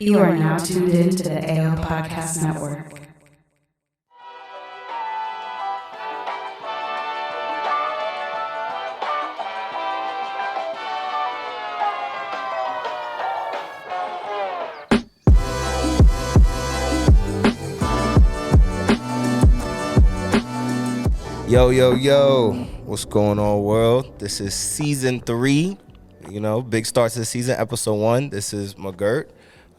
You are now tuned in to the AL Podcast Network. Yo, what's going on, world? This is season 3, big start to the season, episode 1. This is McGirt.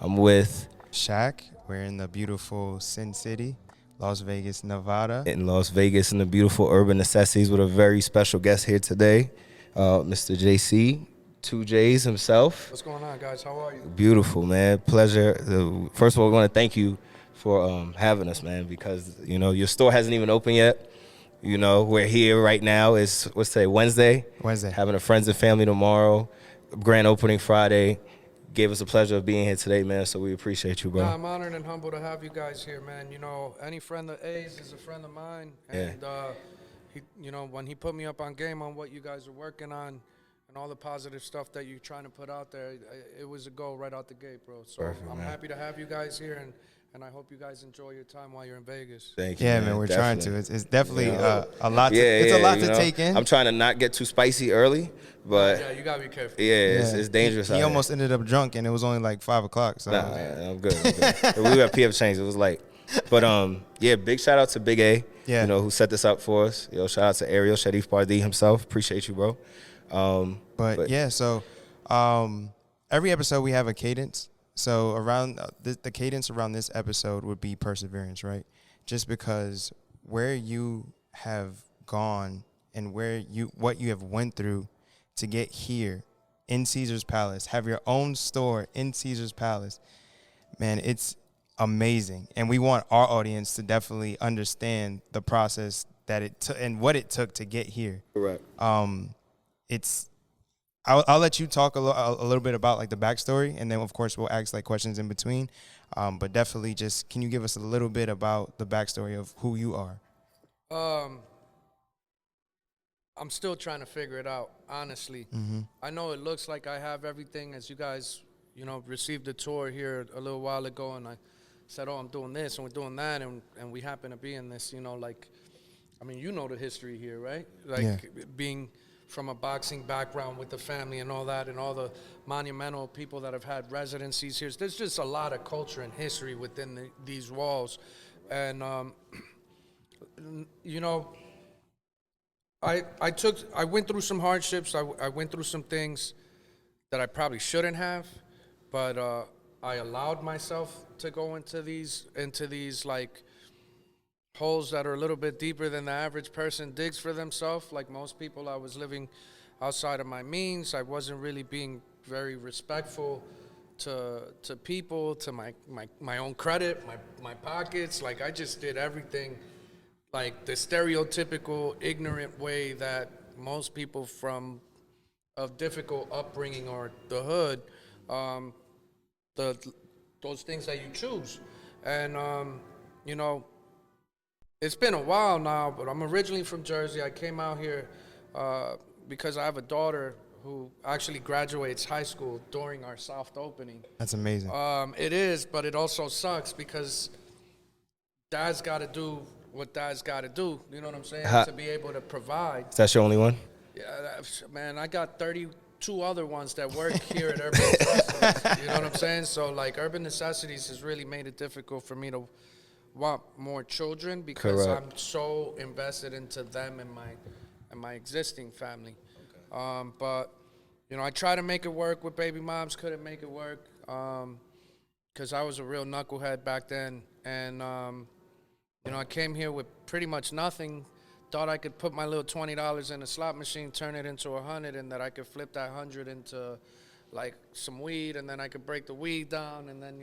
I'm with Shaq. We're in the beautiful Sin City, Las Vegas, Nevada. in Las Vegas in the beautiful Urban Necessities with a very special guest here today, Mr. Jaysse, 2J's himself. What's going on, guys? How are you? Beautiful, man. Pleasure. First of all, we want to thank you for having us, man, because, your store hasn't even opened yet. We're here right now. It's, what's today, Wednesday? Having a friends and family tomorrow. Grand opening Friday. Gave us the pleasure of being here today, man, so we appreciate you, bro. I'm honored and humbled to have you guys here, man. Any friend of A's is a friend of mine. And, when he put me up on game on what you guys are working on and all the positive stuff that you're trying to put out there, it was a go right out the gate, bro. So Perfect, I'm man. happy to have you guys here, and I hope you guys enjoy your time while you're in Vegas. Thank you. Yeah, man, we're definitely. trying to. It's definitely a lot. It's a lot to take in. I'm trying to not get too spicy early, but Yeah, you gotta be careful. it's dangerous. He almost ended up drunk, and it was only like 5 o'clock. So Nah, I'm good. We were at PF Change. It was late. But, big shout out to Big A, who set this up for us. Shout out to Ariel, Sharif Bardi himself. Appreciate you, bro. So every episode we have a cadence. So around the cadence around this episode would be perseverance, right? Just because where you have gone and what you have went through to get here in Caesar's Palace, have your own store in Caesar's Palace, man, it's amazing. And we want our audience to definitely understand the process that it took and what it took to get here. Correct. I'll let you talk a little bit about like the backstory, and then of course we'll ask like questions in between. But definitely, just can you give us a little bit about the backstory of who you are? I'm still trying to figure it out, honestly. Mm-hmm. I know it looks like I have everything, as you guys, received a tour here a little while ago, and I said, I'm doing this and we're doing that, and we happen to be in this, you know the history here, right? Being from a boxing background with the family and all that, and all the monumental people that have had residencies here. There's just a lot of culture and history within these walls. And, I went through some hardships. I went through some things that I probably shouldn't have, but I allowed myself to go into these like holes that are a little bit deeper than the average person digs for themselves. Like most people, I was living outside of my means. I wasn't really being very respectful to people, to my own credit, my pockets. Like I just did everything like the stereotypical ignorant way that most people from a difficult upbringing or the hood, those things that you choose. And, it's been a while now, but I'm originally from Jersey. I came out here because I have a daughter who actually graduates high school during our soft opening. That's amazing. It is, but it also sucks because dad's got to do what dad's got to do. You know what I'm saying? To be able to provide. Is that your only one? Yeah, man, I got 32 other ones that work here at Urban Necessities. You know what I'm saying? So, like, Urban Necessities has really made it difficult for me to want more children because Correct. I'm so invested into them and my existing family. Okay. But I tried to make it work with baby moms, couldn't make it work because I was a real knucklehead back then. And I came here with pretty much nothing. Thought I could put my little $20 in a slot machine, turn it into 100, and that I could flip that 100 into like some weed, and then I could break the weed down, and then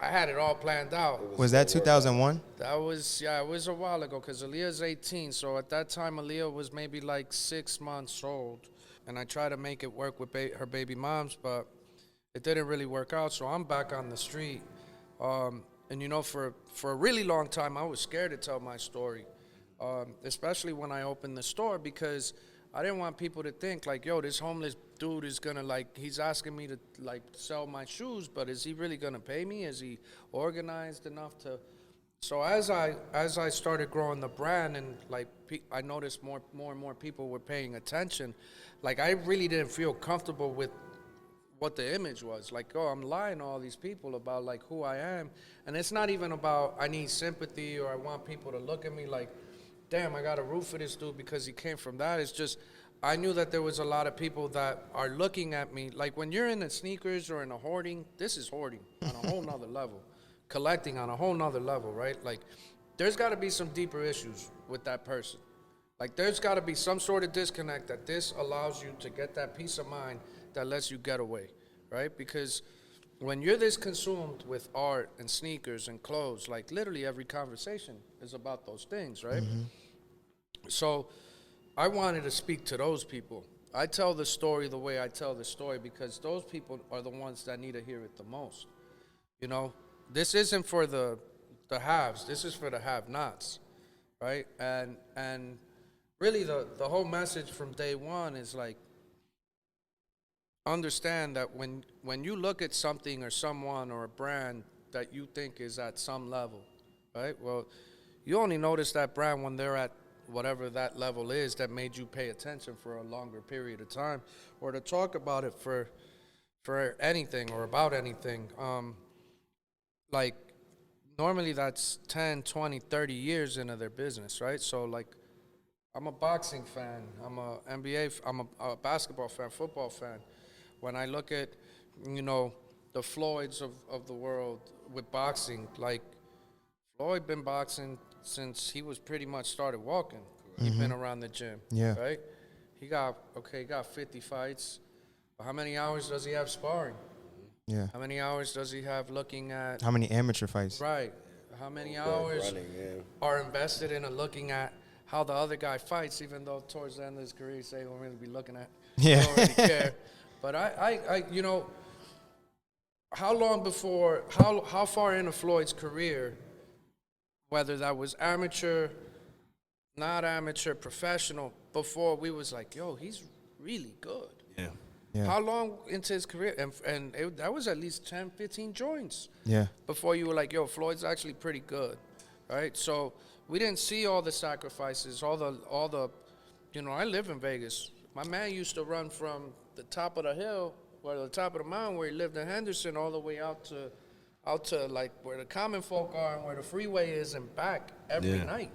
I had it all planned out. Was that 2001? That was it was a while ago because Aaliyah's 18, so at that time Aaliyah was maybe like 6 months old, and I tried to make it work with her baby moms, but it didn't really work out. So I'm back on the street, and for a really long time I was scared to tell my story, especially when I opened the store because I didn't want people to think like, yo, this homeless dude is gonna like, he's asking me to like sell my shoes, but is he really gonna pay me? Is he organized enough to? So as I started growing the brand, and like I noticed more and more people were paying attention, like I really didn't feel comfortable with what the image was. Like, oh, I'm lying to all these people about like who I am, and it's not even about I need sympathy or I want people to look at me like, damn, I got to root for this dude because he came from that. It's just I knew that there was a lot of people that are looking at me. Like when you're in the sneakers or in a hoarding, this is hoarding on a whole nother level. Collecting on a whole nother level, right? Like there's got to be some deeper issues with that person. Like there's got to be some sort of disconnect that this allows you to get that peace of mind that lets you get away, right? Because when you're this consumed with art and sneakers and clothes, like literally every conversation is about those things, right? So I wanted to speak to those people. I tell the story the way I tell the story because those people are the ones that need to hear it the most. You know, this isn't for the haves. This is for the have-nots, right? And really the whole message from day one is like, understand that when you look at something or someone or a brand that you think is at some level, right? Well, you only notice that brand when they're at whatever that level is that made you pay attention for a longer period of time, or to talk about it for anything or about anything. Like normally that's 10, 20, 30 years into their business, right? So like I'm a boxing fan, I'm a NBA, I'm a basketball fan, football fan. When I look at, you know, the Floyds of the world with boxing, like Floyd been boxing since he was pretty much started walking. He's been around the gym, right? He got 50 fights. But how many hours does he have sparring? Yeah. How many hours does he have looking at? How many amateur fights? Right. How many hours are invested in looking at how the other guy fights, even though towards the end of his career, he say he won't really be looking at. Yeah. He don't really care. But I you know, how far into Floyd's career, whether that was amateur, not amateur, professional, before we was like, yo, he's really good. Yeah. Yeah. How long into his career? And that was at least 10, 15 joints. Yeah. Before you were like, yo, Floyd's actually pretty good, right? So we didn't see all the sacrifices, all the, you know, I live in Vegas. My man used to run from the top of the hill, or the top of the mountain where he lived in Henderson, all the way out to like where the common folk are and where the freeway is and back every night.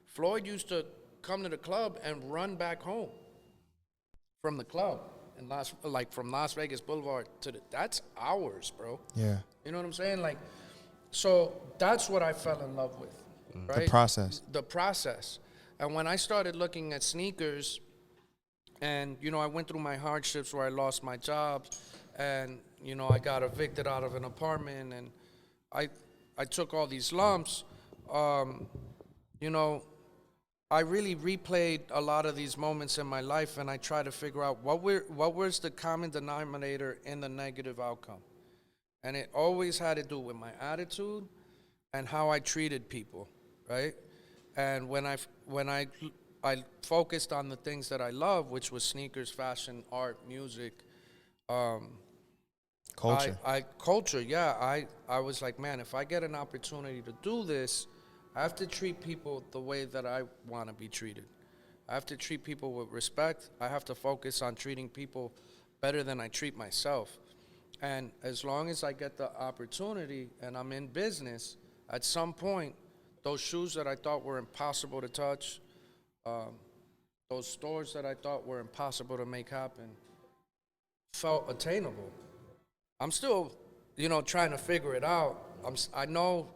Floyd used to come to the club and run back home from the club. And from Las Vegas Boulevard that's hours, bro. Yeah. You know what I'm saying? Like, so that's what I fell in love with, right? The process. And when I started looking at sneakers, and, you know, I went through my hardships where I lost my job, and, you know, I got evicted out of an apartment, and I took all these lumps, you know, I really replayed a lot of these moments in my life, and I tried to figure out what was the common denominator in the negative outcome. And it always had to do with my attitude and how I treated people, right? And when I focused on the things that I love, which was sneakers, fashion, art, music, culture. Culture, yeah. I was like, man, if I get an opportunity to do this, I have to treat people the way that I want to be treated. I have to treat people with respect. I have to focus on treating people better than I treat myself. And as long as I get the opportunity and I'm in business, at some point, those shoes that I thought were impossible to touch, those stores that I thought were impossible to make happen, felt attainable. I'm still, you know, trying to figure it out. I know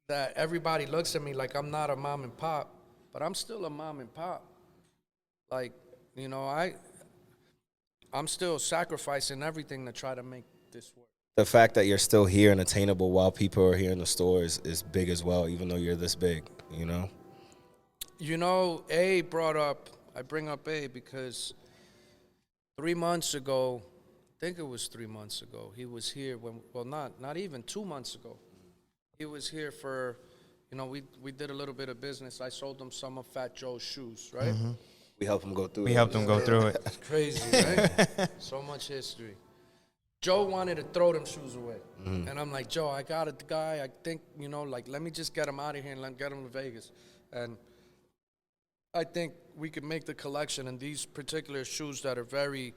that everybody looks at me like I'm not a mom and pop, but I'm still a mom and pop. Like, you know, I'm still sacrificing everything to try to make this work. The fact that you're still here and attainable while people are here in the stores is big as well, even though you're this big, you know? You know, I bring up A because 3 months ago, I think it was 3 months ago, he was here not even 2 months ago. He was here for, you know, we did a little bit of business. I sold him some of Fat Joe's shoes, right? We helped him go through it. We helped him go through it. It's crazy, right? So much history. Joe wanted to throw them shoes away. And I'm like, Joe, I got the guy. I think, like, let me just get him out of here and let him get him to Vegas. And I think we could make the collection in these particular shoes that are very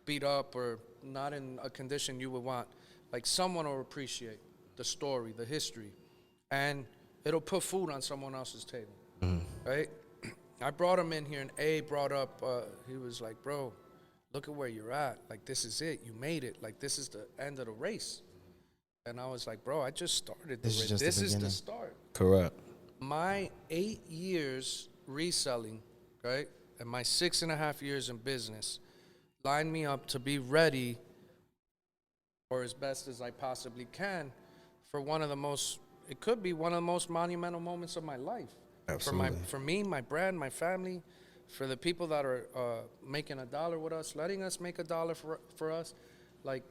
beat up or not in a condition you would want. Like, someone will appreciate the story, the history. And it'll put food on someone else's table, right? I brought him in here, and A brought up, he was like, bro, look at where you're at. Like, this is it. You made it. Like, this is the end of the race. And I was like, bro, I just started the race. This is the start. Correct. My 8 years reselling, right, and my 6.5 years in business lined me up to be ready, or as best as I possibly can, for it could be one of the most monumental moments of my life. Absolutely. For me, my brand, my family, for the people that are making $1 with us, letting us make $1 for us. Like,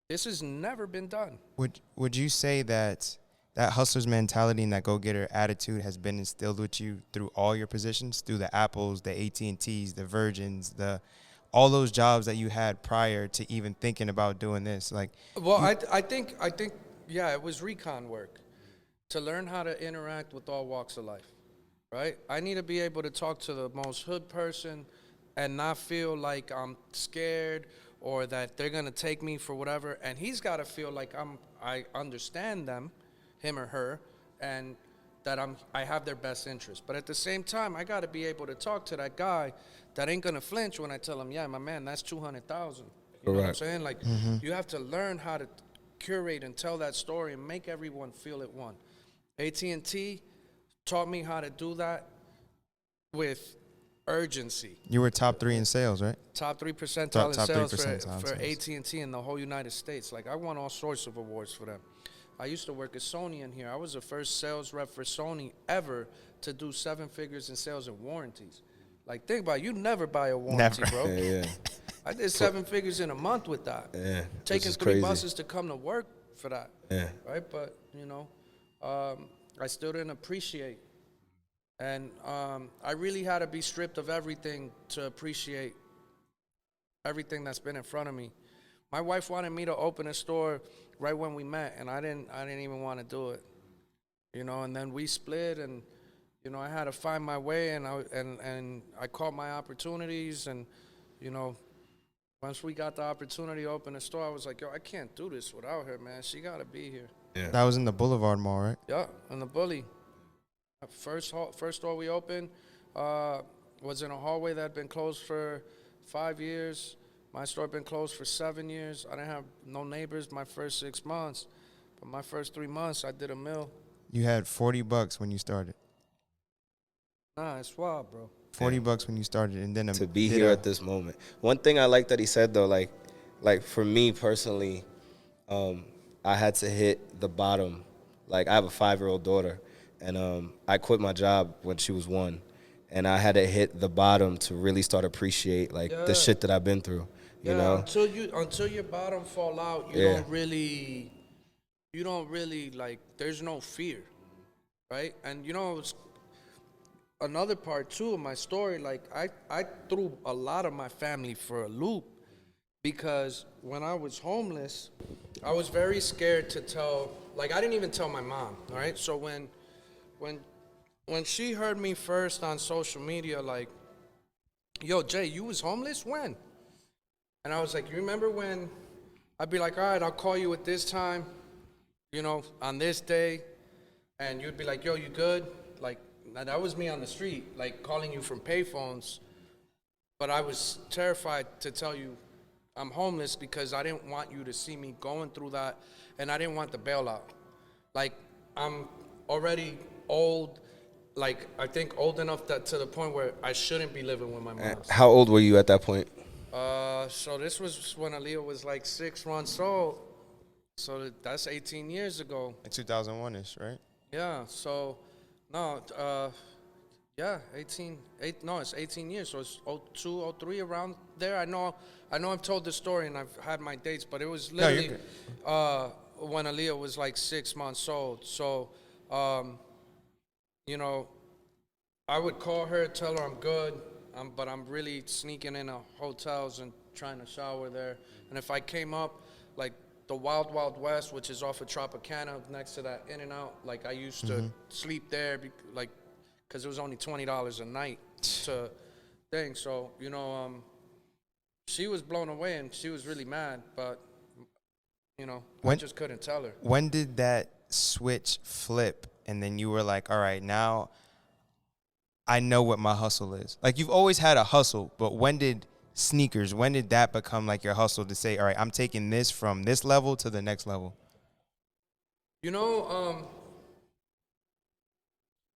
this has never been done. Would you say that hustler's mentality and that go-getter attitude has been instilled with you through all your positions, through the Apples, the AT&Ts, the Virgins, all those jobs that you had prior to even thinking about doing this? Like, well, I think, yeah, it was recon work to learn how to interact with all walks of life. Right? I need to be able to talk to the most hood person and not feel like I'm scared or that they're going to take me for whatever. And he's got to feel like I understand them, him or her, and that I have their best interest. But at the same time, I got to be able to talk to that guy that ain't going to flinch when I tell him, yeah, my man, that's $200,000. You know what I'm saying? Like, you have to learn how to curate and tell that story and make everyone feel it won. AT&T taught me how to do that with urgency. You were top 3 in sales, right? Top 3 percentile in sales for sales. AT&T in the whole United States. Like, I won all sorts of awards for them. I used to work at Sony in here. I was the first sales rep for Sony ever to do 7 figures in sales and warranties. Like, think about it. You never buy a warranty, bro. Yeah. I did 7 figures in a month with that. Yeah. Taking 3 buses to come to work for that. Yeah. Right? But, I still didn't appreciate. And I really had to be stripped of everything to appreciate everything that's been in front of me. My wife wanted me to open a store right when we met, and I didn't even want to do it. And then we split, and I had to find my way, and I caught my opportunities, and once we got the opportunity to open a store, I was like, yo, I can't do this without her, man. She got to be here. Yeah. That was in the Boulevard Mall, right? Yeah, in the Bully. First store we opened was in a hallway that had been closed for 5 years. My store had been closed for 7 years. I didn't have no neighbors my first 6 months. But my first 3 months, I did $1 million. You had $40 when you started. Nah, it's wild, bro. $40 when you started, and then to be here at this moment. One thing I like that he said though, like for me personally, I had to hit the bottom. Like, I have a 5-year-old daughter, and I quit my job when she was 1, and I had to hit the bottom to really start appreciate the shit that I've been through. You know, until your bottom fall out, you don't really like. There's no fear, right? And it's another part too of my story. Like, I threw a lot of my family for a loop because when I was homeless, I was very scared to tell. Like, I didn't even tell my mom. All right, so when she heard me first on social media, like, yo, Jay, you was homeless? When? And I was like, you remember when I'd be like, all right, I'll call you at this time, on this day. And you'd be like, yo, you good? Like, that was me on the street, like, calling you from payphones. But I was terrified to tell you I'm homeless because I didn't want you to see me going through that, and I didn't want the bailout. Like, I'm already old, like, I think old enough to the point where I shouldn't be living with my mom. How old were you at that point? So this was when Aaliyah was like 6 months old. So that's 18 years ago. In 2001-ish, right? Yeah, so, no, it's 18 years. So it's 02, 03, around there. I know I've told this story and I've had my dates, but it was literally when Aaliyah was like 6 months old. So, I would call her, tell her I'm good. but I'm really sneaking in hotels and trying to shower there. And if I came up, like the Wild Wild West, which is off of Tropicana, next to that In-N-Out, like I used to sleep there, because it was only $20 a night to thing. So, you know, she was blown away and she was really mad, but, you know, I just couldn't tell her. When did that switch flip and then you were like, all right, now I know what my hustle is? Like, you've always had a hustle, but when did that become like your hustle to say, all right, I'm taking this from this level to the next level? You know,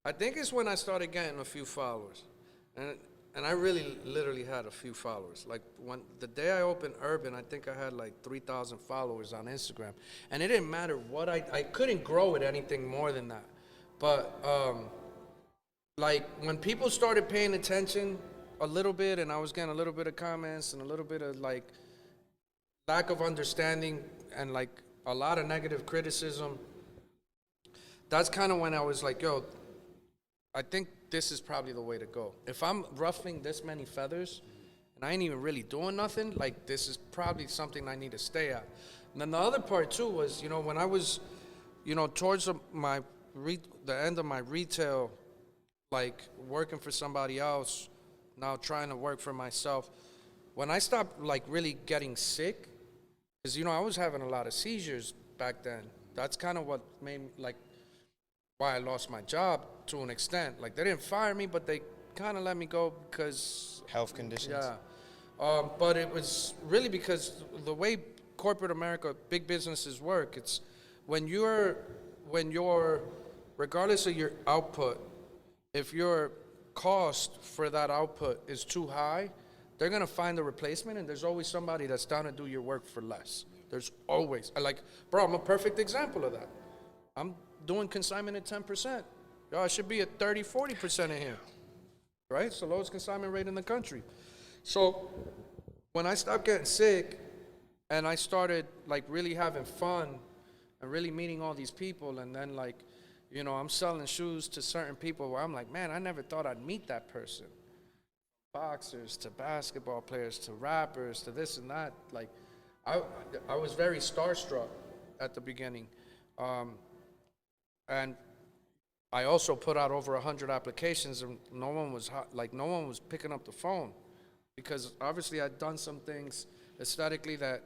I think it's when I started getting a few followers. And I really literally had a few followers. Like the day I opened Urban, I think I had like 3,000 followers on Instagram. And it didn't matter what I couldn't grow it anything more than that. But like when people started paying attention a little bit, and I was getting a little bit of comments and a little bit of like lack of understanding and like a lot of negative criticism, that's kind of when I was like, yo, I think this is probably the way to go. If I'm ruffling this many feathers and I ain't even really doing nothing, like this is probably something I need to stay at. And then the other part too was, you know, when I was, you know, towards the end of my retail, like working for somebody else, now trying to work for myself, when I stopped like really getting sick, because, you know, I was having a lot of seizures back then. That's kind of what made like why I lost my job to an extent. Like they didn't fire me, but they kind of let me go because Health conditions. Yeah, but it was really because the way corporate America, big businesses work. It's when you're regardless of your output, if your cost for that output is too high, they're gonna find a replacement, and there's always somebody that's down to do your work for less. There's always, like, bro, I'm a perfect example of that. I'm doing consignment at 10%. Yo, I should be at 30, 40% in here, right? It's the lowest consignment rate in the country. So when I stopped getting sick and I started like really having fun and really meeting all these people, and then like, you know, I'm selling shoes to certain people where I'm like, man, I never thought I'd meet that person. Boxers to basketball players to rappers to this and that. Like, I was very starstruck at the beginning. And I also put out over 100 applications, and no one was picking up the phone, because obviously I'd done some things aesthetically that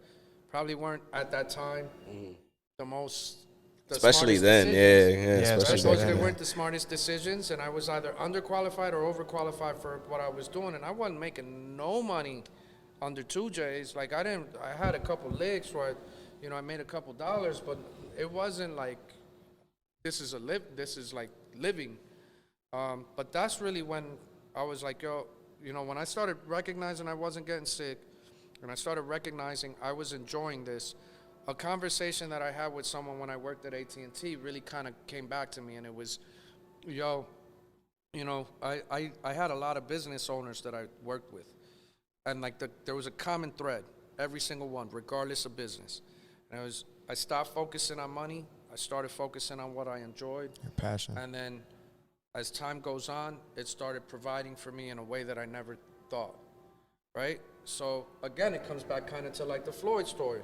probably weren't at that time especially then, especially then. They weren't the smartest decisions, and I was either underqualified or overqualified for what I was doing, and I wasn't making no money under 2Js. Like I had a couple licks where, you know, I made a couple dollars, but it wasn't like this is like living. But that's really when I was like, yo, you know, when I started recognizing I wasn't getting sick, and I started recognizing I was enjoying this, a conversation that I had with someone when I worked at AT&T really kind of came back to me, and it was, yo, you know, I had a lot of business owners that I worked with, and like there was a common thread, every single one, regardless of business. And I stopped focusing on money. I started focusing on what I enjoyed. Your passion. And then as time goes on, it started providing for me in a way that I never thought, right? So again, it comes back kind of to like the Floyd story.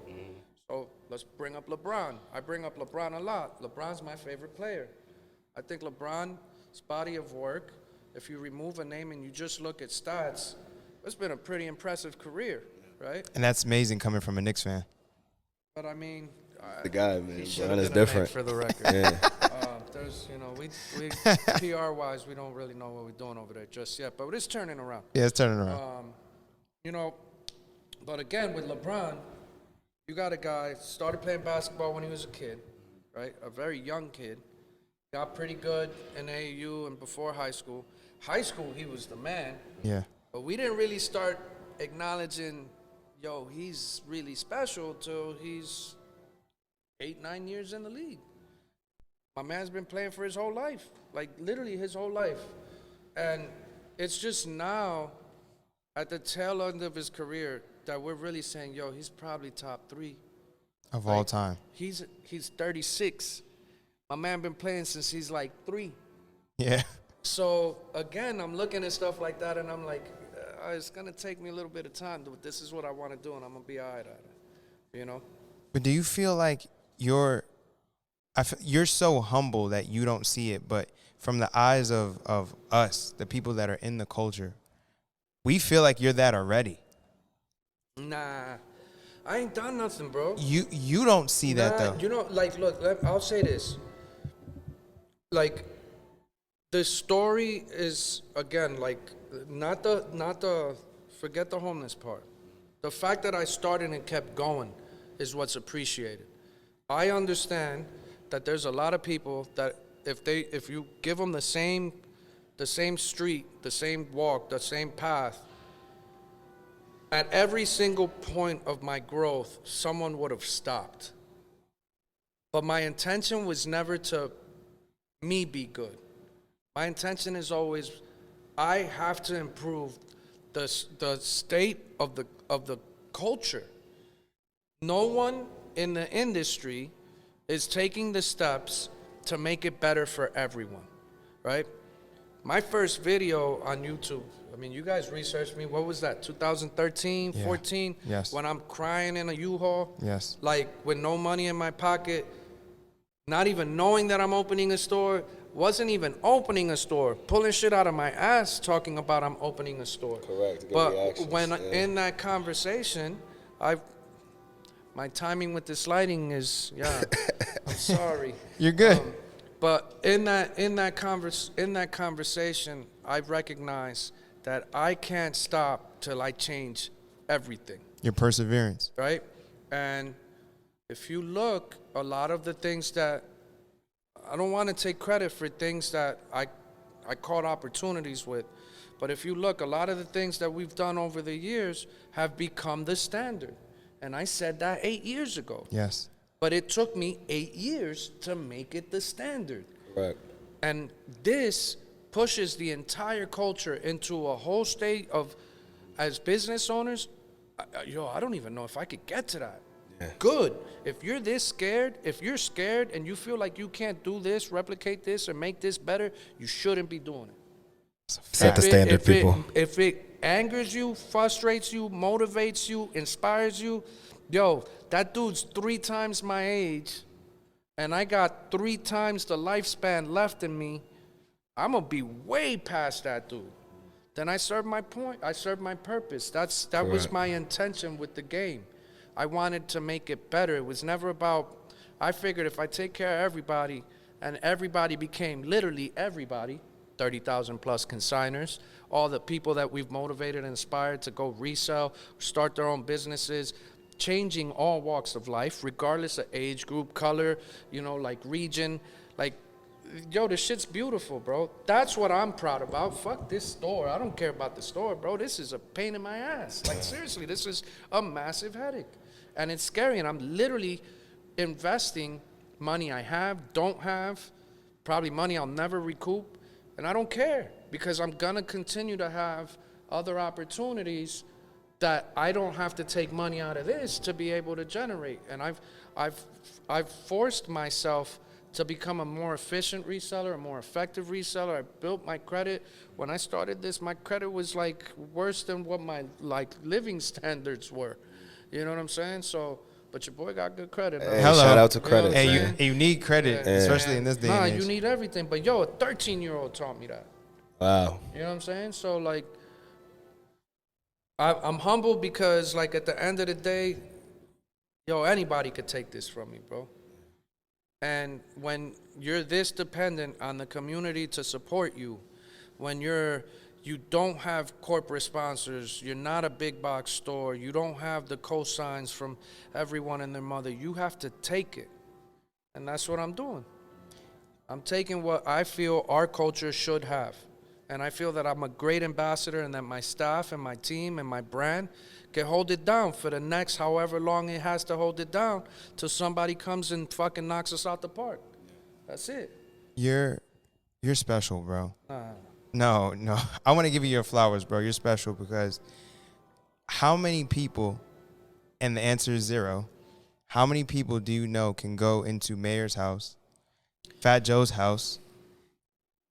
So let's bring up LeBron. I bring up LeBron a lot. LeBron's my favorite player. I think LeBron's body of work, if you remove a name and you just look at stats, it's been a pretty impressive career, right? And that's amazing coming from a Knicks fan. But I mean, The guy, man. LeBron is different. For the record. There's, you know, we PR-wise, we don't really know what we're doing over there just yet, but it's turning around. Yeah, it's turning around. You know, but again, with LeBron, you got a guy, started playing basketball when he was a kid, right? A very young kid. Got pretty good in AAU and before high school. High school, he was the man. Yeah. But we didn't really start acknowledging, yo, he's really special till he's 8-9 years in the league. My man's been playing for his whole life, like literally his whole life. And it's just now, at the tail end of his career, that we're really saying, yo, he's probably top 3 of all time. He's 36. My man been playing since he's like 3. Yeah. So again, I'm looking at stuff like that, and I'm like, it's gonna take me a little bit of time, but this is what I want to do, and I'm gonna be all right at it. You know. But do you feel like you're so humble that you don't see it, but from the eyes of us, the people that are in the culture, we feel like you're that already. Nah, I ain't done nothing, bro. You don't see that though. You know, like, look, I'll say this. Like, the story is, again, like, not the forget the homeless part. The fact that I started and kept going is what's appreciated. I understand that there's a lot of people that if you give them the same street, the same walk, the same path, at every single point of my growth, someone would have stopped. But my intention was never to me be good. My intention is always, I have to improve the state of the culture. No one in the industry is taking the steps to make it better for everyone, right? My first video on YouTube, I mean, you guys researched me. What was that, 2013, 14? Yes. When I'm crying in a U-Haul? Yes. Like, with no money in my pocket, not even knowing that I'm opening a store, wasn't even opening a store, pulling shit out of my ass talking about I'm opening a store. Correct. But when in that conversation, my timing with this lighting is, I'm sorry. You're good. But in that conversation, I recognize that I can't stop till I change everything. Your perseverance. Right? And if you look, a lot of the things that, I don't want to take credit for things that I caught opportunities with, but if you look, a lot of the things that we've done over the years have become the standard. And I said that 8 years ago. Yes. But it took me 8 years to make it the standard. Right. And this pushes the entire culture into a whole state of, as business owners, I don't even know if I could get to that. Yeah. Good. If you're this scared, if you're scared and you feel like you can't do this, replicate this, or make this better, you shouldn't be doing it. Set the standard, people. If it angers you, frustrates you, motivates you, inspires you, yo, that dude's 3 times my age, and I got 3 times the lifespan left in me, I'm going to be way past that dude. Then I served my point. I served my purpose. That was my intention with the game. I wanted to make it better. It was never about, I figured if I take care of everybody, and everybody became literally everybody, 30,000 plus consigners, all the people that we've motivated and inspired to go resell, start their own businesses, changing all walks of life, regardless of age group, color, like region. Like, yo, this shit's beautiful, bro. That's what I'm proud about. Fuck this store. I don't care about the store, bro. This is a pain in my ass. Like, seriously, this is a massive headache. And it's scary, and I'm literally investing money I have, don't have, probably money I'll never recoup, and I don't care, because I'm going to continue to have other opportunities that I don't have to take money out of this to be able to generate. And I've forced myself to become a more efficient reseller, a more effective reseller. I built my credit. When I started this, my credit was like worse than what my living standards were. You know what I'm saying? So, but your boy got good credit. Hey, shout out to credit. Hey, you need credit, especially in this day and age. You need everything. But yo, a 13-year-old taught me that. Wow. You know what I'm saying? So like, I'm humble because like at the end of the day, yo, anybody could take this from me, bro. And when you're this dependent on the community to support you, when you don't have corporate sponsors, you're not a big box store, you don't have the cosigns from everyone and their mother, you have to take it. And that's what I'm doing. I'm taking what I feel our culture should have. And I feel that I'm a great ambassador and that my staff and my team and my brand can hold it down for the next however long it has to hold it down till somebody comes and fucking knocks us out the park. That's it. You're special, bro. No. I want to give you your flowers, bro. You're special because how many people, and the answer is 0, how many people do you know can go into Mayor's house, Fat Joe's house,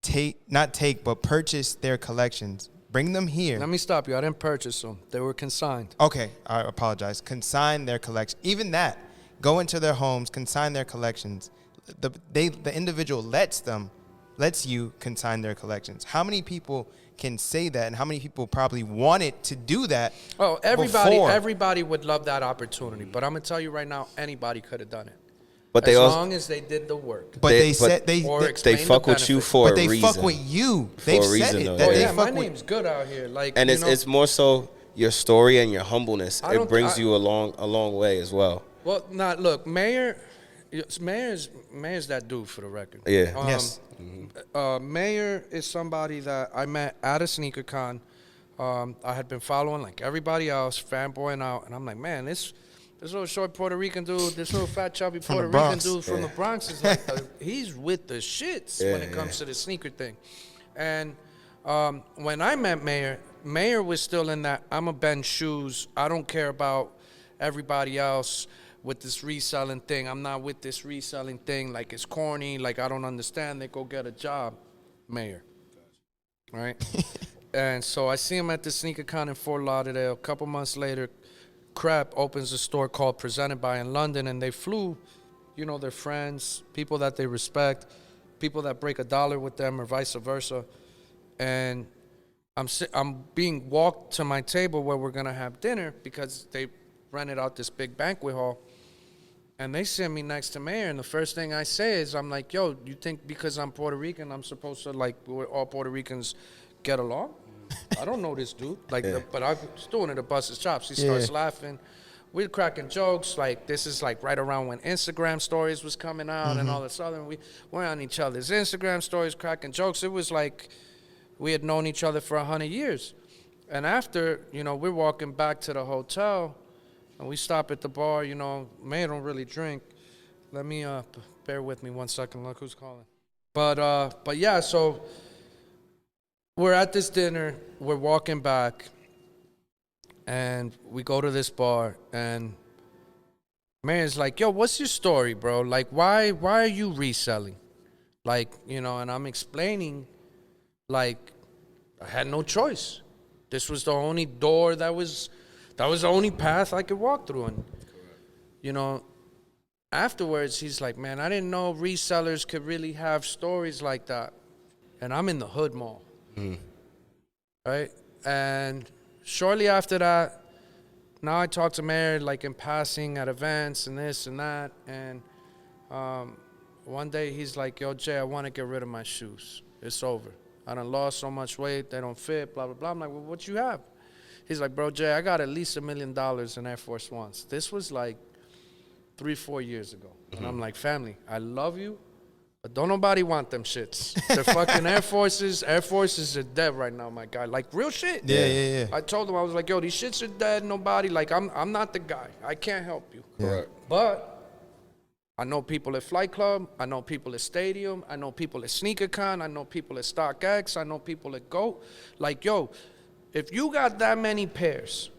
but purchase their collections, bring them here. Let me stop you. I didn't purchase them. They were consigned. Okay, I apologize. Consign their collection. Even that, go into their homes, consign their collections. The individual lets you consign their collections. How many people can say that, and how many people probably wanted to do that? Oh, everybody would love that opportunity. But I'm gonna tell you right now, anybody could have done it. But as long as they did the work. But they said they fuck with you for a reason. But they fuck with you. They've said it. Though, yeah, my name's good out here. Like, and it's more so your story and your humbleness. It brings you a long way as well. Well, look, Mayor's that dude for the record. Yeah. Yes. Mayor is somebody that I met at a sneaker con. I had been following like everybody else, fanboying out, and I'm like, man, this little short Puerto Rican dude, this little fat chubby Puerto Rican dude from the Bronx is like, he's with the shits when it comes to the sneaker thing. And when I met Mayor was still in that, I'm a bend shoes. I don't care about everybody else with this reselling thing. I'm not with this reselling thing. Like, it's corny. Like, I don't understand. They go get a job. Mayor. Right? And so I see him at the sneaker con in Fort Lauderdale. A couple months later, Crep opens a store called Presented By in London, and they flew, their friends, people that they respect, people that break a dollar with them or vice versa. And I'm being walked to my table where we're going to have dinner because they rented out this big banquet hall. And they send me next to Mayor, and the first thing I say is, I'm like, yo, you think because I'm Puerto Rican, I'm supposed to, like, all Puerto Ricans get along? I don't know this dude. Like, but I was doing it to bust his chops. He starts laughing. We're cracking jokes. Like, this is, like, right around when Instagram stories was coming out and all this other. We're on each other's Instagram stories, cracking jokes. It was like we had known each other for 100 years. And after, we're walking back to the hotel, and we stop at the bar. Mayor don't really drink. Let me, bear with me 1 second. Look who's calling. But yeah, so we're at this dinner, we're walking back, and we go to this bar, and Mayor's like, yo, what's your story, bro? Like, why are you reselling? Like, and I'm explaining, like, I had no choice. This was the only door that was the only path I could walk through. And, afterwards, he's like, man, I didn't know resellers could really have stories like that. And I'm in the hood mall. Right? And shortly after that, now I talk to Mayor, like, in passing at events and this and that. And one day he's like, yo, Jay, I want to get rid of my shoes. It's over. I done lost so much weight. They don't fit, blah, blah, blah. I'm like, well, what you have? He's like, bro, Jay, I got at least $1 million in Air Force Ones. This was like 3-4 years ago. And I'm like, family, I love you, but don't nobody want them shits. They're fucking Air Forces. Air Forces are dead right now, my guy. Like, real shit. Yeah. I told him, I was like, yo, these shits are dead. Nobody, like, I'm not the guy. I can't help you. Correct. But I know people at Flight Club. I know people at Stadium. I know people at SneakerCon. I know people at StockX. I know people at GOAT. Like, yo, if you got that many pairs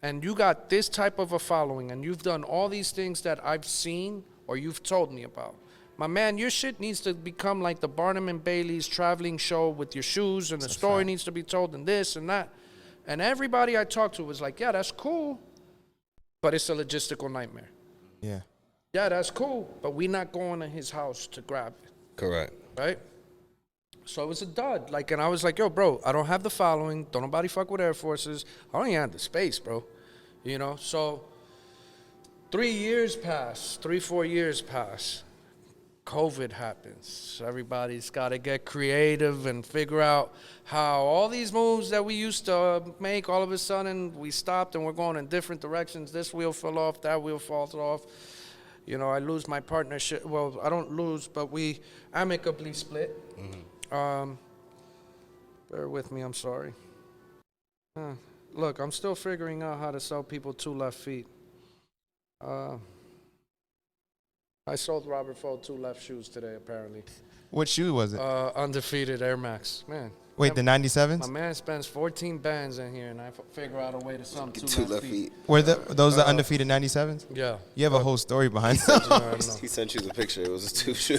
and you got this type of a following and you've done all these things that I've seen or you've told me about, my man, your shit needs to become like the Barnum and Bailey's traveling show with your shoes, and the story needs to be told and this and that. And everybody I talked to was like, yeah, that's cool, but it's a logistical nightmare. Yeah. Yeah, that's cool, but we're not going to his house to grab it. Correct. Right? So it was a dud. Like, and I was like, yo, bro, I don't have the following. Don't nobody fuck with Air Forces. I don't even have the space, bro. So 3 years pass, 3-4 years pass. COVID happens. Everybody's got to get creative and figure out how all these moves that we used to make, all of a sudden we stopped and we're going in different directions. This wheel fell off, that wheel falls off. I lose my partnership. Well, I don't lose, but we amicably split. Bear with me, I'm sorry. Look, I'm still figuring out how to sell people 2 left feet. I sold Robert Fold 2 left shoes today, apparently. What shoe was it? Undefeated Air Max. Man. Wait, the 97s? My man spends 14 bands in here, and I figure out a way to sell 2 left feet. Were those the undefeated 97s? Yeah. You have a whole story behind it. He sent you the picture. It was a 2 shoe.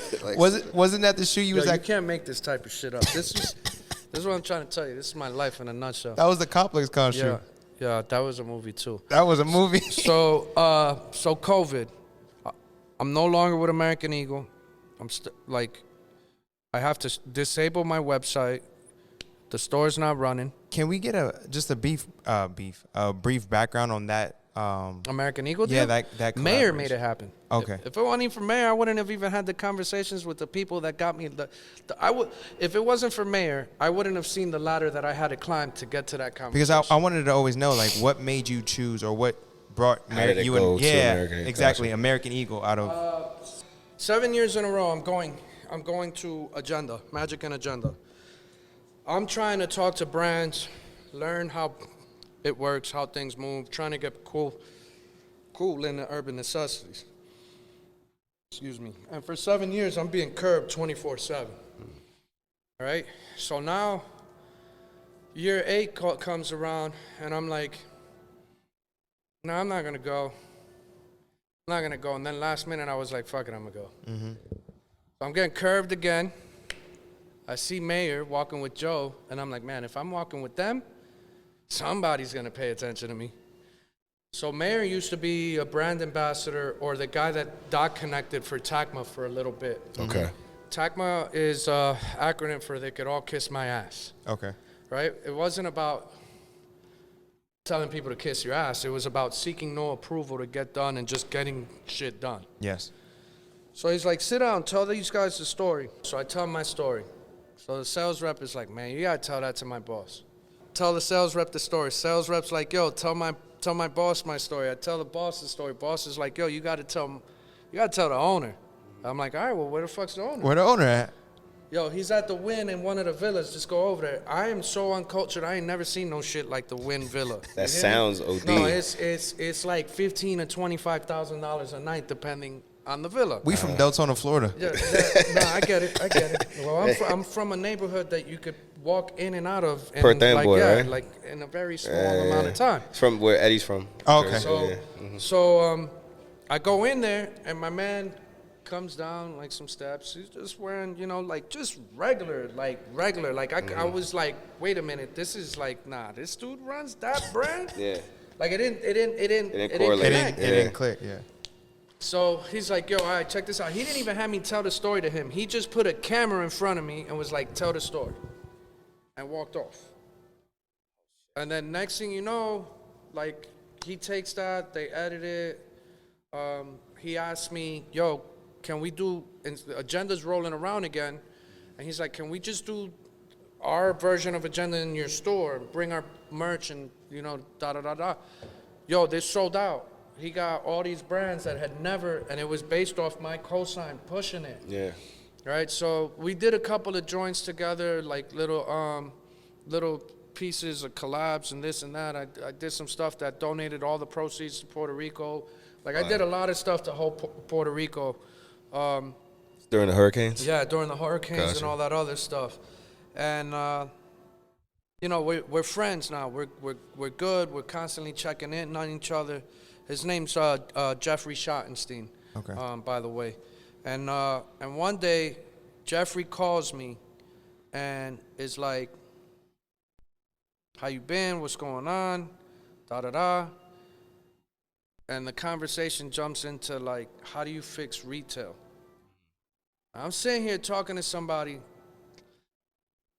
Wasn't that the shoe you was You like? can't make this type of shit up. This is what I'm trying to tell you. This is my life in a nutshell. That was the complex costume. Yeah, that was a movie too. That was a movie. So COVID. I'm no longer with American Eagle. I have to disable my website. The store's not running. Can we get a brief background on that? American Eagle deal? Yeah, that Mayor made it happen. Okay. If it wasn't even for Mayor, I wouldn't have even had the conversations with the people that got me. If it wasn't for Mayor, I wouldn't have seen the ladder that I had to climb to get to that conversation. Because I wanted to always know, like, what made you choose or what brought you in? Yeah, exactly. American Eagle out of 7 years in a row. I'm going to Agenda, Magic and Agenda. I'm trying to talk to brands, learn how it works, how things move, trying to get cool in the Urban Necessities. Excuse me. And for 7 years, I'm being curbed 24/7. All right? So now, year 8 comes around, and I'm like, no, I'm not going to go. I'm not going to go. And then last minute, I was like, fuck it, I'm going to go. Mm-hmm. So I'm getting curbed again. I see Mayor walking with Joe, and I'm like, man, if I'm walking with them, somebody's going to pay attention to me. So Mayor used to be a brand ambassador or the guy that Doc connected for TACMA for a little bit. Okay. TACMA is an acronym for They Could All Kiss My Ass. Okay. Right? It wasn't about telling people to kiss your ass. It was about seeking no approval to get done and just getting shit done. Yes. So he's like, sit down, tell these guys the story. So I tell him my story. So the sales rep is like, man, you gotta tell that to my boss. Tell the sales rep the story. Sales rep's like, yo, tell my boss my story. I tell the boss the story. Boss is like, yo, you gotta tell the owner. I'm like, all right, well, where the fuck's the owner? Where the owner at? Yo, he's at the Wynn in one of the villas. Just go over there. I am so uncultured. I ain't never seen no shit like the Wynn Villa. That sounds OD. No, it's like $15,000 to $25,000 a night, depending on the villa. We from Deltona, Florida. Yeah, no, I get it. Well, I'm from a neighborhood that you could walk in and out of in Per right? like in a very small amount of time. From where Eddie's from. Oh, okay. So I go in there, and my man comes down like some steps. He's just wearing, like just regular. Like I was like, wait a minute, this is like, nah, this dude runs that brand. Yeah. Like it didn't correlate. It didn't click. Yeah. So he's like, yo, all right, check this out. He didn't even have me tell the story to him. He just put a camera in front of me and was like, tell the story. And walked off. And then next thing you know, like, he takes that, they edit it. He asked me, yo, can we do, and the Agenda's rolling around again. And he's like, can we just do our version of Agenda in your store, bring our merch and, da-da-da-da. Yo, they sold out. He got all these brands that had never, and it was based off my cosign pushing it. Yeah. Right, so we did a couple of joints together, like little pieces of collabs and this and that. I did some stuff that donated all the proceeds to Puerto Rico. Like I did a lot of stuff to help Puerto Rico. During the hurricanes? Yeah, during the hurricanes Gotcha. and all that other stuff. And we're friends now. We're good. We're constantly checking in on each other. His name's Jeffrey Schottenstein. Okay. By the way. And one day, Jeffrey calls me and is like, how you been? What's going on? Da-da-da. And the conversation jumps into, like, how do you fix retail? I'm sitting here talking to somebody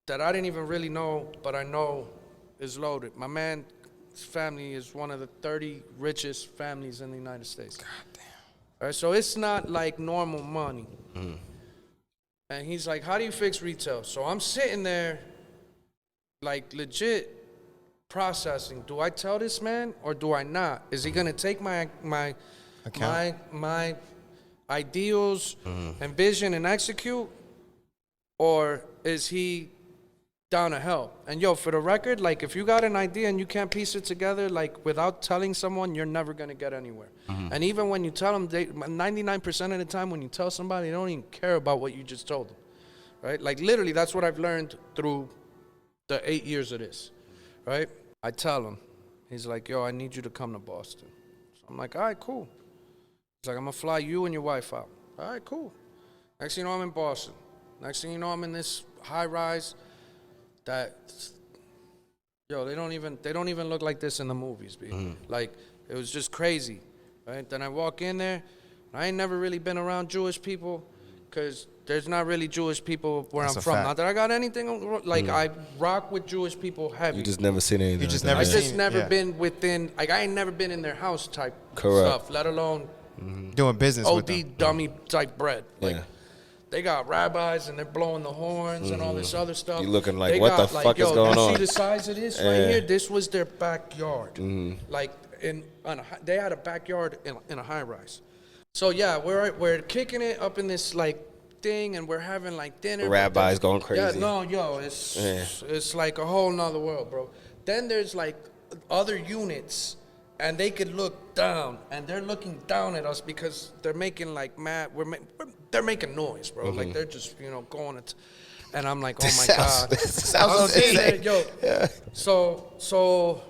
that I didn't even really know, but I know is loaded. My man's family is one of the 30 richest families in the United States. God damn. All right, so it's not like normal money. Mm. And he's like, how do you fix retail? So I'm sitting there, like, legit processing. Do I tell this man or do I not? Is he gonna take my ideals and vision and execute, or is he down to help? And yo, for the record, like, if you got an idea and you can't piece it together, like, without telling someone, you're never gonna get anywhere. And even when you tell them, 99% of the time when you tell somebody, they don't even care about what you just told them, right? Like, literally, that's what I've learned through the 8 years of this, right? I tell him, he's like, yo, I need you to come to Boston. So I'm like, all right, cool. He's like, I'm gonna fly you and your wife out. All right, cool. Next thing you know, I'm in Boston. Next thing you know, I'm in this high rise. that, yo, they don't even look like this in the movies, B. Like, it was just crazy, right? Then I walk in there. I ain't never really been around Jewish people because there's not really Jewish people where I'm from. Not that I got anything, like, I rock with Jewish people heavy. You just never seen anything. You just never seen I just never been within, like, I ain't never been in their house type stuff, let alone doing business with them. OD dummy type bread. Like, Yeah. they got rabbis and they're blowing the horns and all this other stuff. You looking like, They what the got, fuck is going on? You see the size of this right here? This was their backyard. Like, they had a backyard in a high rise. So yeah, we're kicking it up in this like thing, and we're having like dinner. The rabbis going crazy. Yeah, no, yo, it's like a whole nother world, bro. Then there's like other units, and they could look down, and they're looking down at us because they're making like they're making noise, bro. Like they're just going at, and I'm like, oh my god, this sounds insane. Yo, so.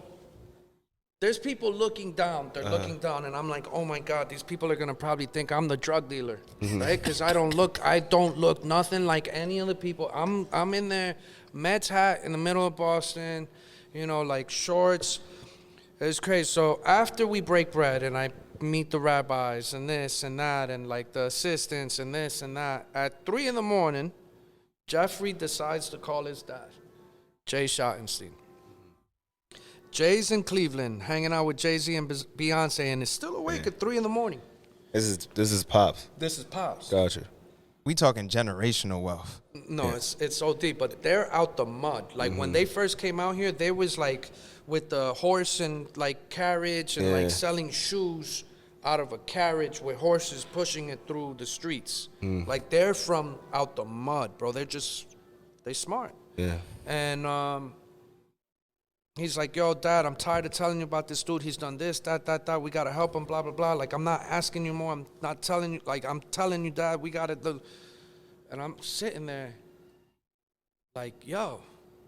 There's people looking down. They're looking down, and I'm like, oh my god, these people are gonna probably think I'm the drug dealer, right? Because I don't look nothing like any of the people. I'm in there, Mets hat in the middle of Boston, like shorts. It's crazy. So after we break bread, and I meet the rabbis and this and that, and like the assistants and this and that, at 3 a.m, Jeffrey decides to call his dad, Jay Schottenstein. Jay's in Cleveland, hanging out with Jay-Z and Beyonce, and is still awake at 3 a.m. This is Pops. This is Pops. Gotcha. We talking generational wealth. No, it's so deep, but they're out the mud. Like when they first came out here, they was like with the horse and like carriage and like selling shoes out of a carriage with horses pushing it through the streets. Like they're from out the mud, bro. They smart. Yeah. And he's like, yo, Dad, I'm tired of telling you about this dude. He's done this, that. We got to help him, blah, blah, blah. Like, I'm not asking you more. I'm not telling you. Like, I'm telling you, Dad, we got to do. And I'm sitting there like, yo,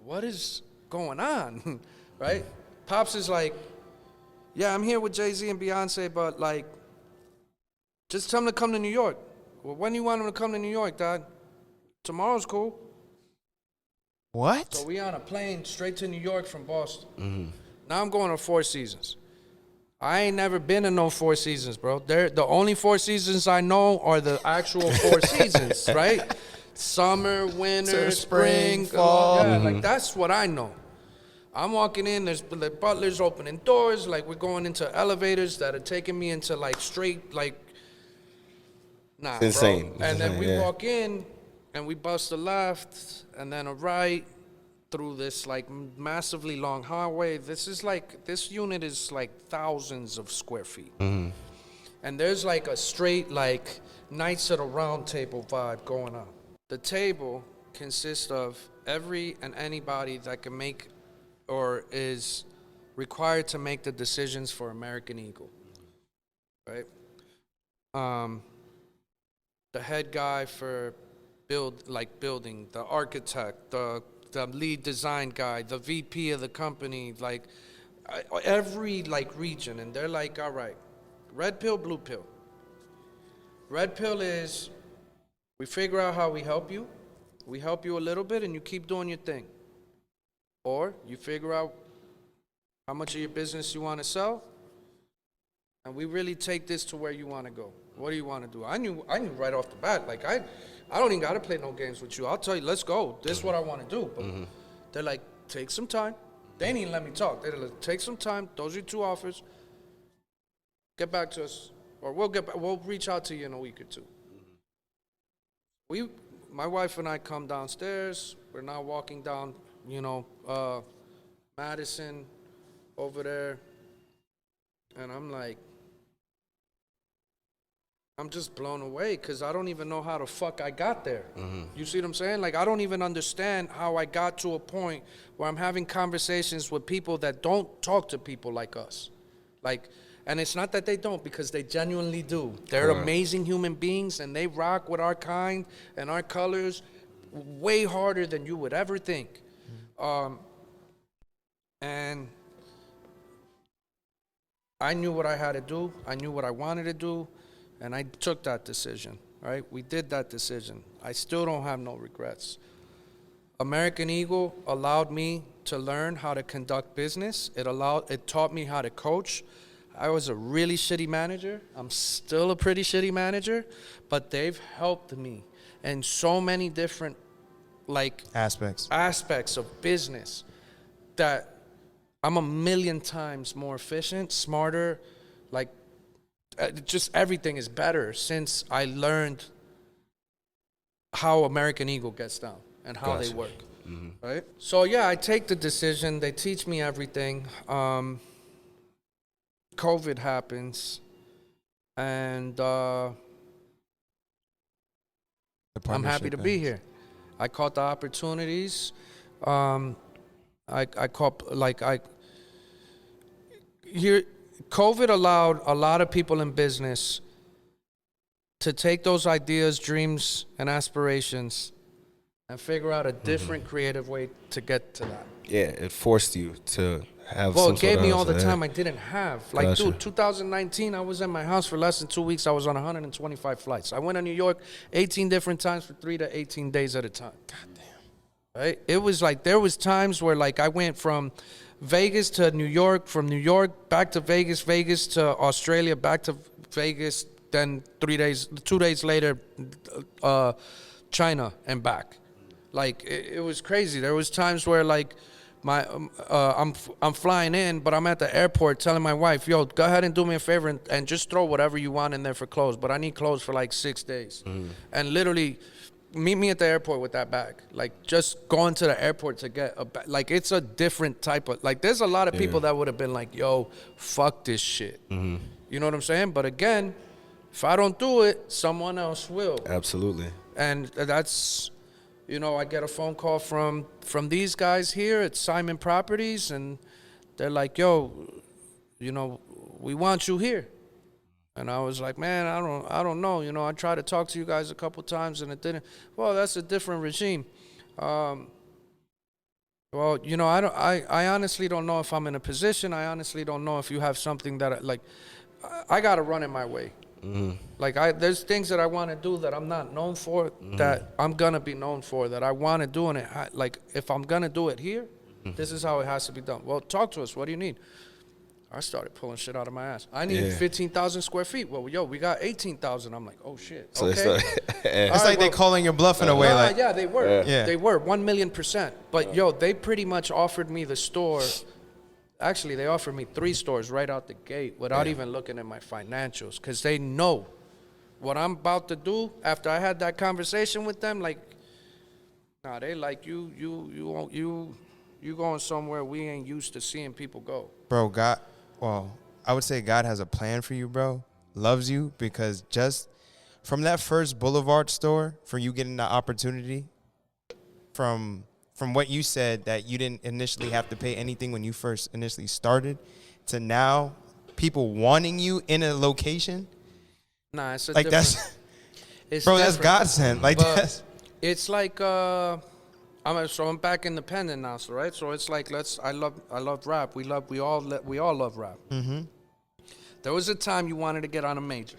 what is going on? Right? Pops is like, yeah, I'm here with Jay-Z and Beyonce, but, like, just tell him to come to New York. Well, when do you want him to come to New York, Dad? Tomorrow's cool. What? So we on a plane straight to New York from Boston. Now I'm going to Four Seasons. I ain't never been to no Four Seasons, bro. The only Four Seasons I know are the actual Four Seasons, right? Summer, winter, spring, fall. Yeah, like that's what I know. I'm walking in, there's the butlers opening doors, like we're going into elevators that are taking me into like straight, like, nah, it's insane. Bro. And then we walk in, and we bust a left, and then a right through this like massively long highway. This unit is like thousands of square feet. And there's like a straight like Knights at a Round Table vibe going on. The table consists of every and anybody that can make or is required to make the decisions for American Eagle, right? The head guy for building, the architect, the lead design guy, the VP of the company, like every like region, and they're like, all right, red pill, blue pill. Red pill is we figure out how we help you a little bit, and you keep doing your thing. Or you figure out how much of your business you want to sell, and we really take this to where you want to go. What do you want to do? I knew right off the bat, like I don't even got to play no games with you. I'll tell you, let's go. This is what I want to do. But they're like, take some time. They didn't even let me talk. They're like, take some time. Those are your 2 offers. Get back to us, or we'll reach out to you in a week or 2. My wife and I come downstairs. We're now walking down, Madison over there, and I'm like, I'm just blown away because I don't even know how the fuck I got there. You see what I'm saying? Like, I don't even understand how I got to a point where I'm having conversations with people that don't talk to people like us. Like, and it's not that they don't, because they genuinely do. They're amazing human beings, and they rock with our kind and our colors way harder than you would ever think. And I knew what I had to do. I knew what I wanted to do. And I took that decision, right? We did that decision. I still don't have no regrets. American Eagle allowed me to learn how to conduct business. It taught me how to coach. I was a really shitty manager. I'm still a pretty shitty manager, but they've helped me in so many different aspects of business that I'm a million times more efficient, smarter, just everything is better since I learned how American Eagle gets down and how they work. Mm-hmm. Right? So yeah, I take the decision. They teach me everything. COVID happens, and I'm happy to be here. I caught the opportunities. COVID allowed a lot of people in business to take those ideas, dreams, and aspirations and figure out a different creative way to get to that. Yeah, it forced you to have it gave me all the time I didn't have. Dude, 2019, I was at my house for less than 2 weeks. I was on 125 flights. I went to New York 18 different times for 3 to 18 days at a time. Goddamn. Right? It was there was times where I went from Vegas to New York, from New York back to Vegas, Vegas to Australia, back to Vegas, then 2 days later, China and back. It was crazy. There was times where I'm flying in, but I'm at the airport telling my wife, yo, go ahead and do me a favor and just throw whatever you want in there for clothes, but I need clothes for 6 days. And literally meet me at the airport with that bag. Just going to the airport to get a bag. It's a different type of, there's a lot of people that would have been yo, fuck this shit. Mm-hmm. You know what I'm saying? But again, if I don't do it, someone else will. Absolutely. And that's, I get a phone call from these guys here at Simon Properties, and they're like, yo, we want you here. And I was like, man, I don't know. I tried to talk to you guys a couple times and it didn't. Well, that's a different regime. I honestly don't know if I'm in a position. I honestly don't know if you have something that I got to run it my way. Mm-hmm. There's things that I want to do that I'm not known for, that I'm going to be known for, that I want to do. And if I'm going to do it here, this is how it has to be done. Well, talk to us. What do you need? I started pulling shit out of my ass. I need 15,000 square feet. Well, yo, we got 18,000. I'm like, oh, shit. So okay. It's they're calling your bluff in a way. Yeah, they were. Yeah. They were, 1,000,000%. But, yo, they pretty much offered me the store. Actually, they offered me 3 stores right out the gate without even looking at my financials, because they know what I'm about to do. After I had that conversation with them, they you going somewhere we ain't used to seeing people go. Bro, I would say God has a plan for you, bro. Loves you, because just from that first Boulevard store, for you getting the opportunity, from what you said that you didn't initially have to pay anything when you first initially started, to now people wanting you in a location. Nah, it's a different. That's bro, that's godsend. It's I'm back independent now, so right. So it's I love rap. We all love rap. Mm-hmm. There was a time you wanted to get on a major.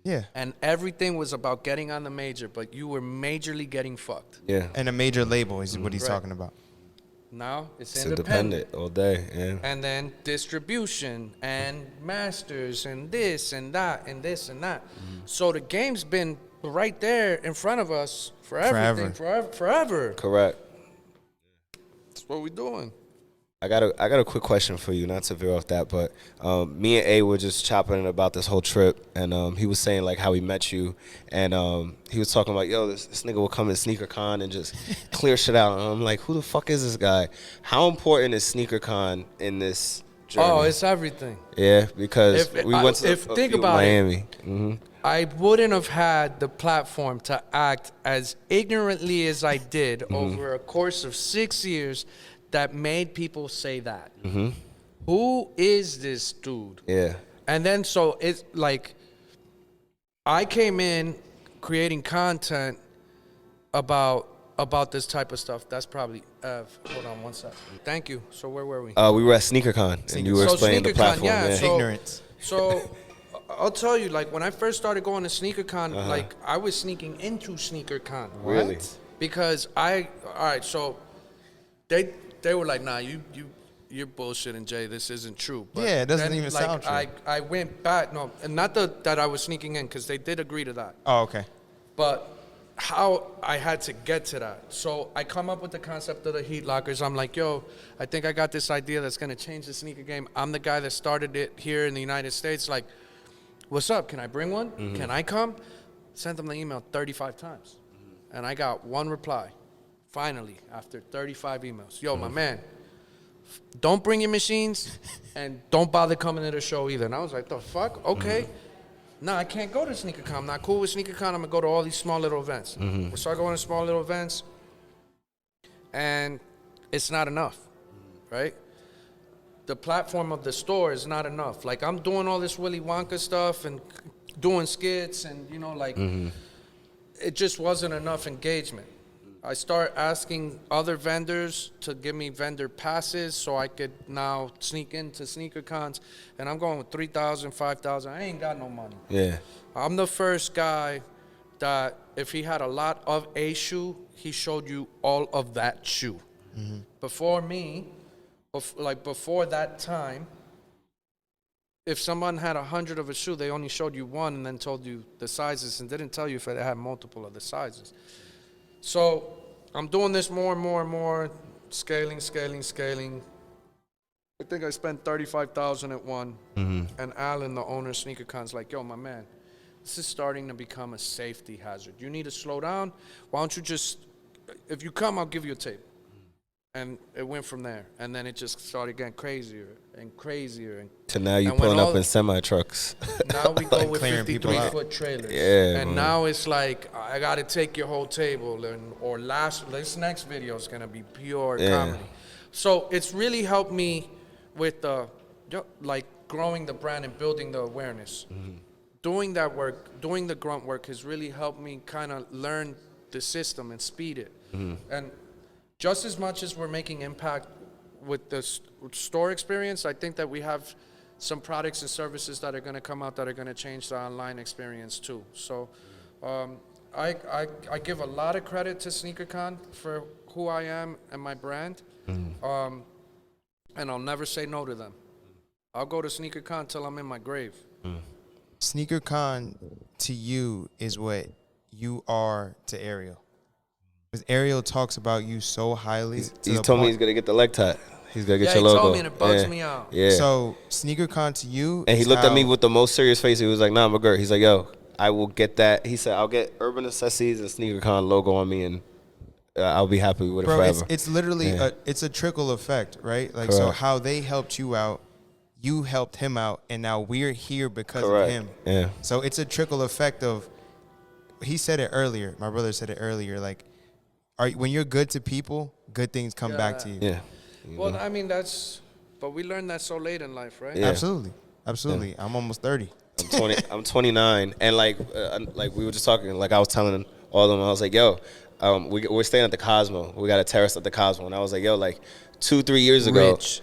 Yeah. And everything was about getting on the major, but you were majorly getting fucked. Yeah. And a major label is what he's talking about. Now it's independent all day. Yeah. And then distribution and masters and this and that and this and that. Mm-hmm. So the game's been right there in front of us for everything, forever. Correct. That's what we're doing. I got a quick question for you, not to veer off that, but me and A were just chopping about this whole trip, and he was saying how he met you, and he was talking about, yo, this nigga will come in SneakerCon and just clear shit out. And I'm like, who the fuck is this guy? How important is SneakerCon in this journey? Oh, it's everything. Yeah, because we went to think about Miami. Mm-hmm. I wouldn't have had the platform to act as ignorantly as I did over a course of 6 years that made people say that. Mm-hmm. Who is this dude? Yeah. And then so it's I came in creating content about this type of stuff. That's probably hold on one second. Thank you. So where were we? We were at SneakerCon, and you were explaining the platform. Yeah, so, ignorance. So I'll tell you, when I first started going to SneakerCon, I was sneaking into SneakerCon. Really? Because all right, so they were like, nah, you're bullshitting, Jay. This isn't true. But Yeah, it doesn't then, even sound true. I went back, no, and not that I was sneaking in, because they did agree to that. Oh, okay. But how I had to get to that. So I come up with the concept of the heat lockers. I'm like, yo, I think I got this idea that's going to change the sneaker game. I'm the guy that started it here in the United States. Like, what's up? Can I bring one? Mm-hmm. Can I come? Sent them the email 35 times. Mm-hmm. And I got one reply, finally, after 35 emails. Yo, my man, don't bring your machines and don't bother coming to the show either. And I was like, the fuck? Okay. Mm-hmm. No, I can't go to SneakerCon. I'm not cool with SneakerCon. I'm going to go to all these small little events. Mm-hmm. So I go to small little events, and it's not enough, right? The platform of the store is not enough. Like, I'm doing all this Willy Wonka stuff and doing skits and, it just wasn't enough engagement. I start asking other vendors to give me vendor passes so I could now sneak into sneaker cons, and I'm going with 3,000, 5,000. I ain't got no money. Yeah. I'm the first guy that if he had a lot of a shoe, he showed you all of that shoe. Mm-hmm. Before me, before that time, if someone had 100 of a shoe, they only showed you one and then told you the sizes and didn't tell you if they had multiple of the sizes. So I'm doing this more and more and more, scaling. I think I spent $35,000 at one. Mm-hmm. And Alan, the owner of SneakerCon's like, yo, my man, this is starting to become a safety hazard. You need to slow down. Why don't you just, if you come, I'll give you a tape. And it went from there. And then it just started getting crazier and crazier. To now you pulling up in semi-trucks. Now we go like with 53-foot trailers. Yeah, and now it's like, I got to take your whole table. Or this next video is going to be pure comedy. So it's really helped me with growing the brand and building the awareness. Mm-hmm. Doing that work, doing the grunt work has really helped me kind of learn the system and speed it. Mm-hmm. And just as much as we're making impact with the store experience, I think that we have some products and services that are going to come out that are going to change the online experience too. So I give a lot of credit to SneakerCon for who I am and my brand. Mm-hmm. And I'll never say no to them. I'll go to SneakerCon till I'm in my grave. Mm. SneakerCon to you is what you are to Ariel. Because Ariel talks about you so highly. He's told me he's going to get the leg tat. He's going to get your logo. Yeah, he told me and it bugs me out. Yeah. So SneakerCon to you and he looked at me with the most serious face. He was like, nah, McGirt. He's like, yo, I will get that. He said, I'll get Urban Necessities and SneakerCon logo on me, and I'll be happy with it forever. It's literally it's a trickle effect, right? Like, correct. So how they helped you out, you helped him out, and now we're here because correct. of him. Yeah. So it's a trickle effect of, he said it earlier, my brother said it earlier, like, when you're good to people, good things come back to you. Yeah. Well, I mean, but we learned that so late in life, right? Yeah. Absolutely. Yeah. I'm almost 30. I'm 29, and like we were just talking, like I was telling all of them, I was like, yo, we're staying at the Cosmo. We got a terrace at the Cosmo, and I was like, yo, like 2-3 years ago. Rich.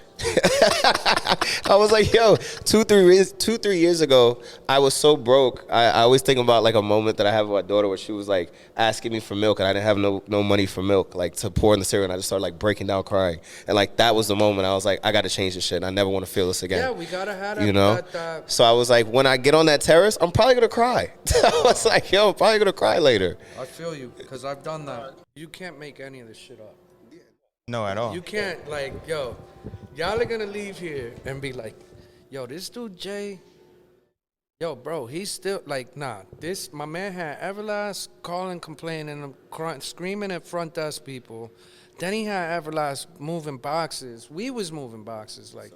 I was like, yo, 2-3 years ago, I was so broke. I always think about like a moment that I have with my daughter where she was like asking me for milk, and I didn't have no money for milk, like to pour in the cereal, and I just started like breaking down crying. And like that was the moment I was like, I got to change this shit, and I never want to feel this again. Yeah, we gotta have that. You know? So I was like, when I get on that terrace, I'm probably gonna cry. I was like, yo, I'm probably gonna cry later. I feel you, because I've done that. You can't make any of this shit up. No, at all. You can't, like, yo, y'all are gonna leave here and be like, yo, this dude Jay, yo, bro, he's still like, nah. My man had Everlast calling, complaining, and crying, screaming at front desk people. Then he had Everlast moving boxes. We was moving boxes, like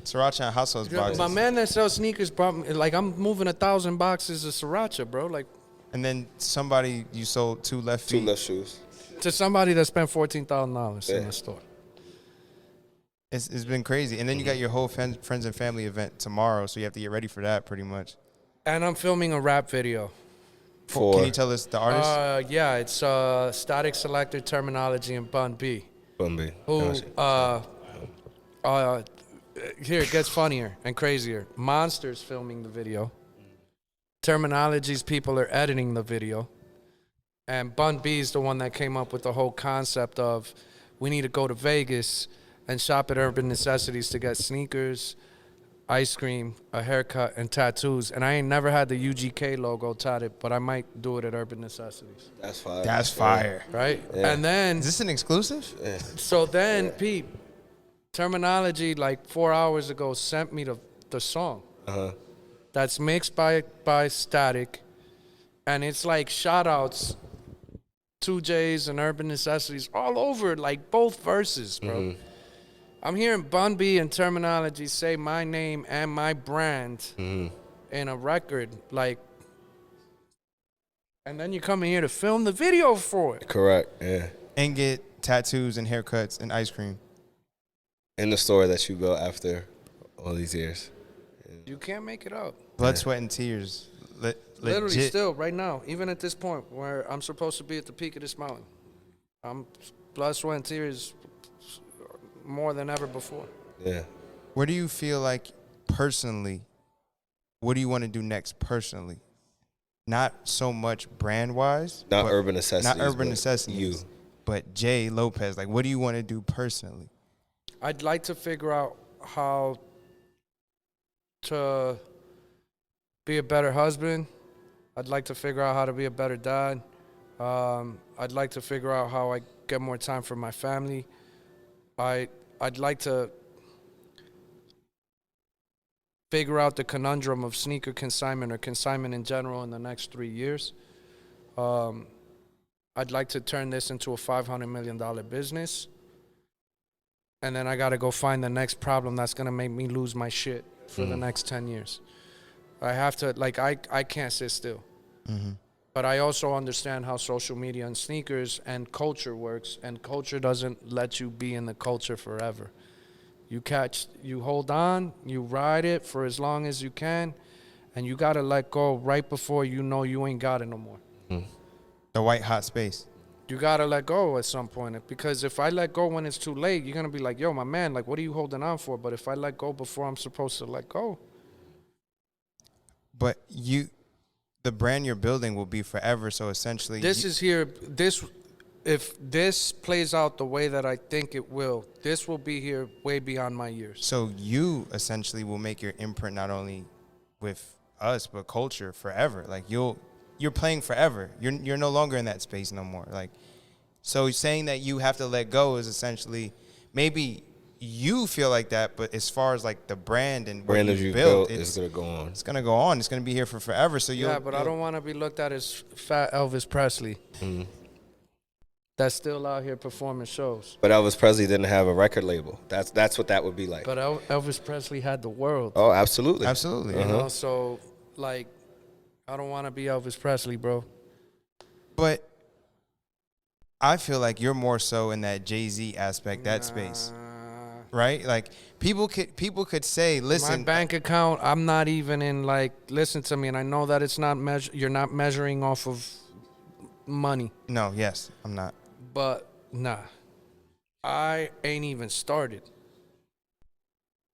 Sriracha and Hot Sauce boxes. My man that sells sneakers brought me, like, I'm moving 1,000 boxes of Sriracha, bro, like. And then you sold 2 left feet. 2 left shoes. To somebody that spent $14,000 in the store. It's been crazy. And then you got your whole friends and family event tomorrow, so you have to get ready for that pretty much. And I'm filming a rap video. Can you tell us the artist? Yeah, it's Static Selector, Terminology, and Bun B. Bun B. Who, here, it gets funnier and crazier. Monster's filming the video. Terminology's people are editing the video. And Bun B is the one that came up with the whole concept of we need to go to Vegas and shop at Urban Necessities to get sneakers, ice cream, a haircut, and tattoos. And I ain't never had the UGK logo tatted, but I might do it at Urban Necessities. That's fire. That's fire. Right? Yeah. And then... Is this an exclusive? Yeah. So then, Pete, Terminology, like 4 hours ago, sent me the song. Uh-huh. That's mixed by Static. And it's like shout-outs to Jaysse and Urban Necessities all over, like both verses, bro. Mm-hmm. I'm hearing Bun B and Terminology say my name and my brand in a record, like, and then you come in here to film the video for it. Correct, yeah. And get tattoos and haircuts and ice cream. In the store that you built after all these years. You can't make it up. Blood, sweat, and tears. Literally still, right now, even at this point where I'm supposed to be at the peak of this mountain, I'm blood, sweat, and tears more than ever before. Yeah. Where do you feel like personally, what do you want to do next personally? Not so much brand-wise. Not Urban Necessities. Not Urban Necessities. You. But Jaysse Lopez, like, what do you want to do personally? I'd like to figure out how to be a better husband. I'd like to figure out how to be a better dad. I'd like to figure out how I get more time for my family. I'd like to figure out the conundrum of sneaker consignment or consignment in general in the next 3 years. I'd like to turn this into a $500 million business. And then I got to go find the next problem that's going to make me lose my shit for the next 10 years. I have to, like, I can't sit still. Mm-hmm. But I also understand how social media and sneakers and culture works, and culture doesn't let you be in the culture forever. You hold on, you ride it for as long as you can, and you got to let go right before you know you ain't got it no more. Mm. The white hot space. You got to let go at some point, because if I let go when it's too late, you're going to be like, yo, my man, like, what are you holding on for? But if I let go before I'm supposed to let go. But the brand you're building will be forever, so essentially... If this plays out the way that I think it will, this will be here way beyond my years. So you essentially will make your imprint not only with us, but culture forever. Like, you're playing forever. You're no longer in that space no more. Like, so saying that you have to let go is essentially, maybe you feel like that, but as far as like the brand and what you built, it's gonna go on. It's gonna go on. It's gonna be here for forever. So I don't want to be looked at as fat Elvis Presley. Mm-hmm. That's still out here performing shows. But Elvis Presley didn't have a record label. That's what that would be like. But Elvis Presley had the world. Oh, absolutely. Absolutely. You know, so, like, I don't want to be Elvis Presley, bro. But I feel like you're more so in that Jay-Z aspect, that space. Right? Like, people could say, listen. My bank account, I'm not even in, like, listen to me, and I know that it's not you're not measuring off of money. No, yes, I'm not. But, nah. I ain't even started.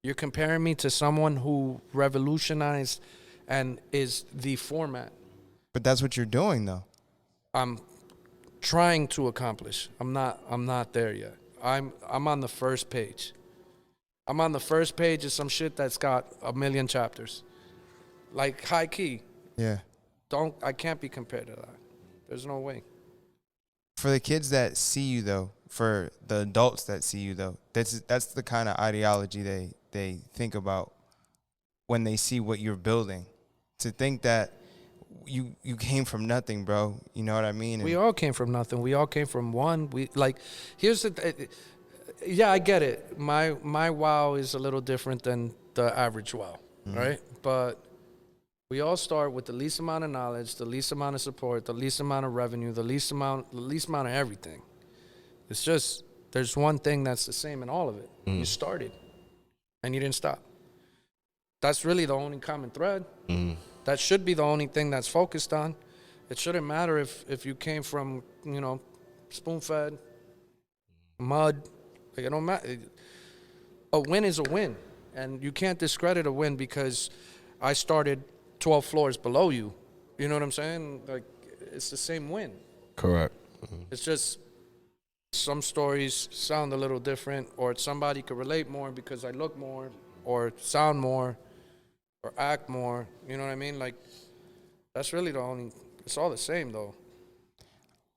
You're comparing me to someone who revolutionized and is the format. But that's what you're doing, though. I'm trying to accomplish. I'm not there yet. I'm on the first page. I'm on the first page of some shit that's got 1 million chapters. Like, high key. Yeah. I can't be compared to that. There's no way. For the kids that see you, though, for the adults that see you, though, that's the kind of ideology they think about when they see what you're building. To think that you came from nothing, bro. You know what I mean? We all came from nothing. We all came from one. Here's the yeah, I get it. My wow is a little different than the average wow, right? But we all start with the least amount of knowledge, the least amount of support, the least amount of revenue, the least amount of everything. It's just there's one thing that's the same in all of it. You started, and you didn't stop. That's really the only common thread. That should be the only thing that's focused on. It shouldn't matter if you came from, spoon-fed, mud. Like, it don't matter. A win is a win, and you can't discredit a win because I started 12 floors below you. You know what I'm saying? Like, it's the same win. Correct. It's just some stories sound a little different, or somebody could relate more because I look more, or sound more, or act more. You know what I mean? Like, that's really the only. It's all the same though.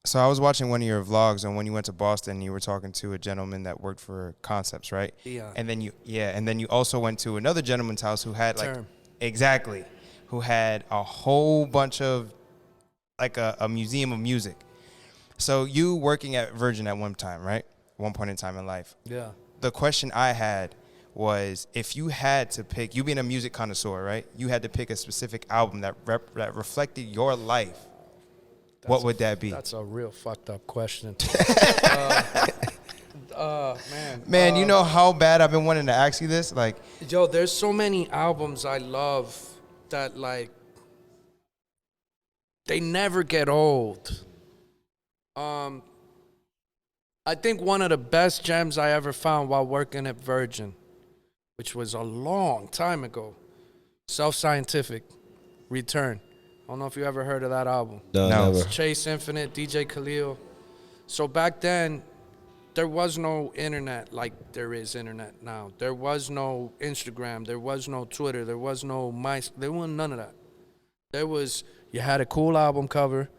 So I was watching one of your vlogs, and when you went to Boston, you were talking to a gentleman that worked for Concepts, right? Yeah. And then you also went to another gentleman's house who had Term. who had a whole bunch of like a museum of music. So you working at Virgin at one time, right? One point in time in life. Yeah. The question I had was, if you had to pick, you being a music connoisseur, right? You had to pick a specific album that reflected your life. What would that be? That's a real fucked up question. Man, you know how bad I've been wanting to ask you this? Like, Yo, there's so many albums I love that, like, they never get old. I think one of the best gems I ever found while working at Virgin, which was a long time ago, Self-Scientific, Return. I don't know if you ever heard of that album. No. Never. Chase Infinite, DJ Khalil. So back then, there was no internet like there is internet now. There was no Instagram. There was no Twitter. There was no MySpace. There wasn't none of that. There was, you had a cool album cover,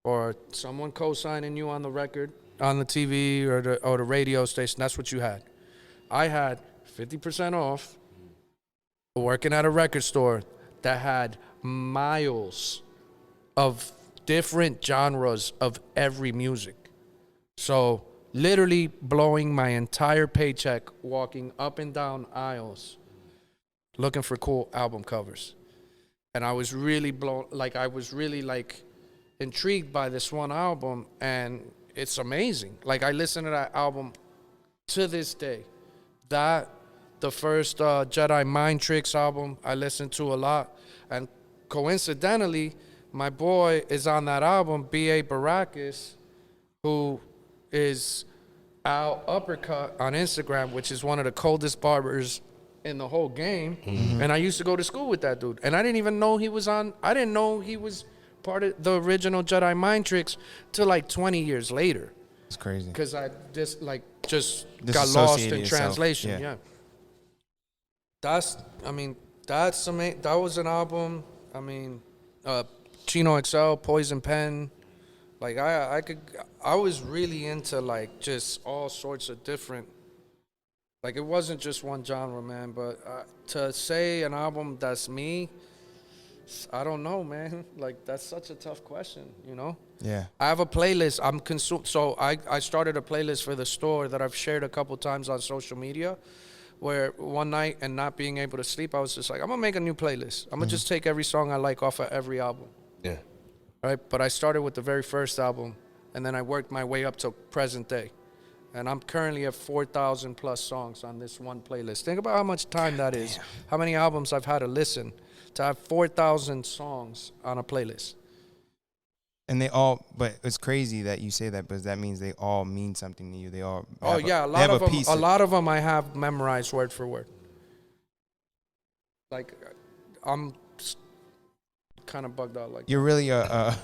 or someone co-signing you on the record, on the TV or the radio station. That's what you had. I had 50% off working at a record store that had miles of different genres of every music. So literally blowing my entire paycheck walking up and down aisles looking for cool album covers. And I was really intrigued by this one album, and it's amazing. Like, I listen to that album to this day. The first Jedi Mind Tricks album I listened to a lot, and coincidentally, my boy is on that album, B.A. Baracus, who is Al Uppercut on Instagram, which is one of the coldest barbers in the whole game. Mm-hmm. And I used to go to school with that dude. And I didn't even know he was part of the original Jedi Mind Tricks till like 20 years later. It's crazy. Because I just got lost in translation. Yeah. That's amazing. That was an album. I mean, Chino XL, Poison Pen. Like, I was really into like just all sorts of different. Like, it wasn't just one genre, man. But to say an album that's me, I don't know, man. Like, that's such a tough question, you know? Yeah. I have a playlist. So I started a playlist for the store that I've shared a couple times on social media, where one night and not being able to sleep, I was just like, I'm going to make a new playlist. I'm going to just take every song I like off of every album. Yeah. Right? But I started with the very first album, and then I worked my way up to present day. And I'm currently at 4,000 plus songs on this one playlist. Think about how much time that is. How many albums I've had to listen to have 4,000 songs on a playlist. And but it's crazy that you say that, because that means they all mean something to you. They all. A lot of them I have memorized word for word. Like, I'm kind of bugged out like You're really a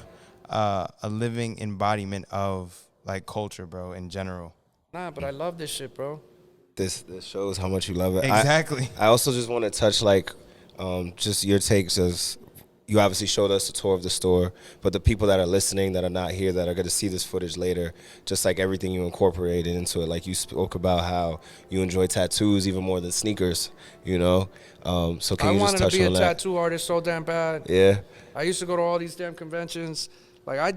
living embodiment of like culture, bro, in general. Nah, but I love this shit, bro. This shows how much you love it. Exactly. I also just want to touch like just your takes, as you obviously showed us the tour of the store, but the people that are listening that are not here, that are going to see this footage later, just like everything you incorporated into it. Like, you spoke about how you enjoy tattoos even more than sneakers, you know? So can you just touch on that? I wanted to be a tattoo artist so damn bad. Yeah. I used to go to all these damn conventions. Like, I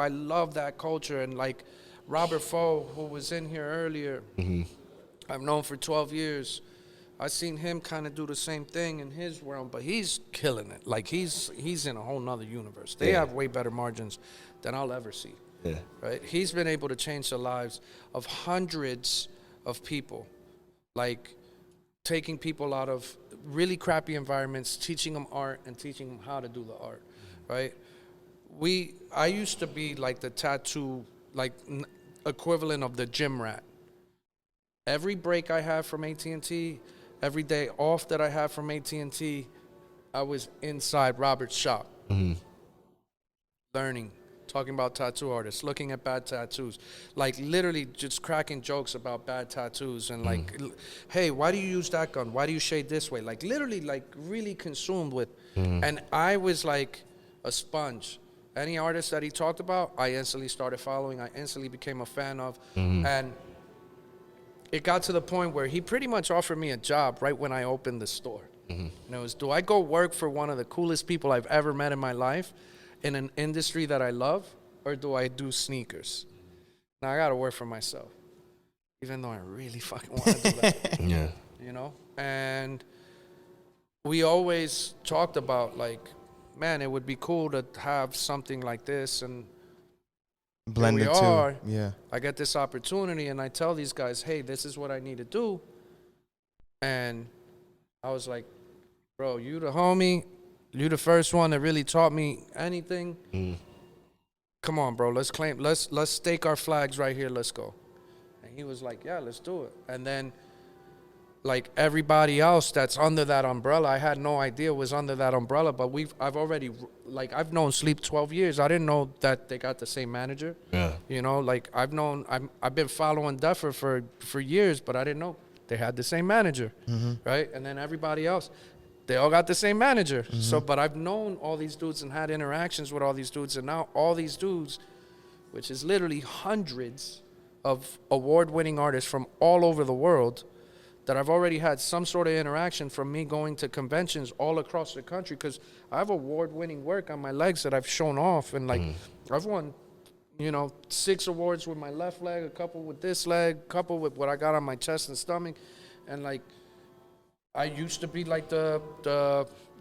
love that culture. And like Robert Foe, who was in here earlier, I've known for 12 years. I seen him kind of do the same thing in his realm, but he's killing it. Like, he's in a whole nother universe. They have way better margins than I'll ever see. Yeah. Right? He's been able to change the lives of hundreds of people. Like, taking people out of really crappy environments, teaching them art, and teaching them how to do the art. Right? I used to be like the tattoo, like equivalent of the gym rat. Every break I have from AT&T, every day off that I have from AT&T, I was inside Robert's shop, learning, talking about tattoo artists, looking at bad tattoos, like literally just cracking jokes about bad tattoos and like, hey, why do you use that gun? Why do you shade this way? Like literally like really consumed with, and I was like a sponge. Any artist that he talked about, I instantly started following. I instantly became a fan of, and it got to the point where he pretty much offered me a job right when I opened the store. And it was, do I go work for one of the coolest people I've ever met in my life in an industry that I love, or do I do sneakers? Now I gotta work for myself, even though I really fucking want to do that. Yeah. You know? And we always talked about like, man, it would be cool to have something like this, and Blend here the we two. are. Yeah. I get this opportunity, and I tell these guys, hey, this is what I need to do. And I was like, bro, you the homie. You the first one that really taught me anything. Come on, bro. Let's stake our flags right here. Let's go. And he was like, yeah, let's do it. And then, like everybody else that's under that umbrella, I had no idea was under that umbrella. But I've known Sleep 12 years. I didn't know that they got the same manager. Yeah. You know, like I've been following Duffer for years, but I didn't know they had the same manager, right? And then everybody else, they all got the same manager. So, but I've known all these dudes and had interactions with all these dudes, and now all these dudes, which is literally hundreds of award-winning artists from all over the world, that I've already had some sort of interaction from me going to conventions all across the country, because I have award-winning work on my legs that I've shown off, and like I've won, 6 awards with my left leg, a couple with this leg, a couple with what I got on my chest and stomach, and like I used to be like the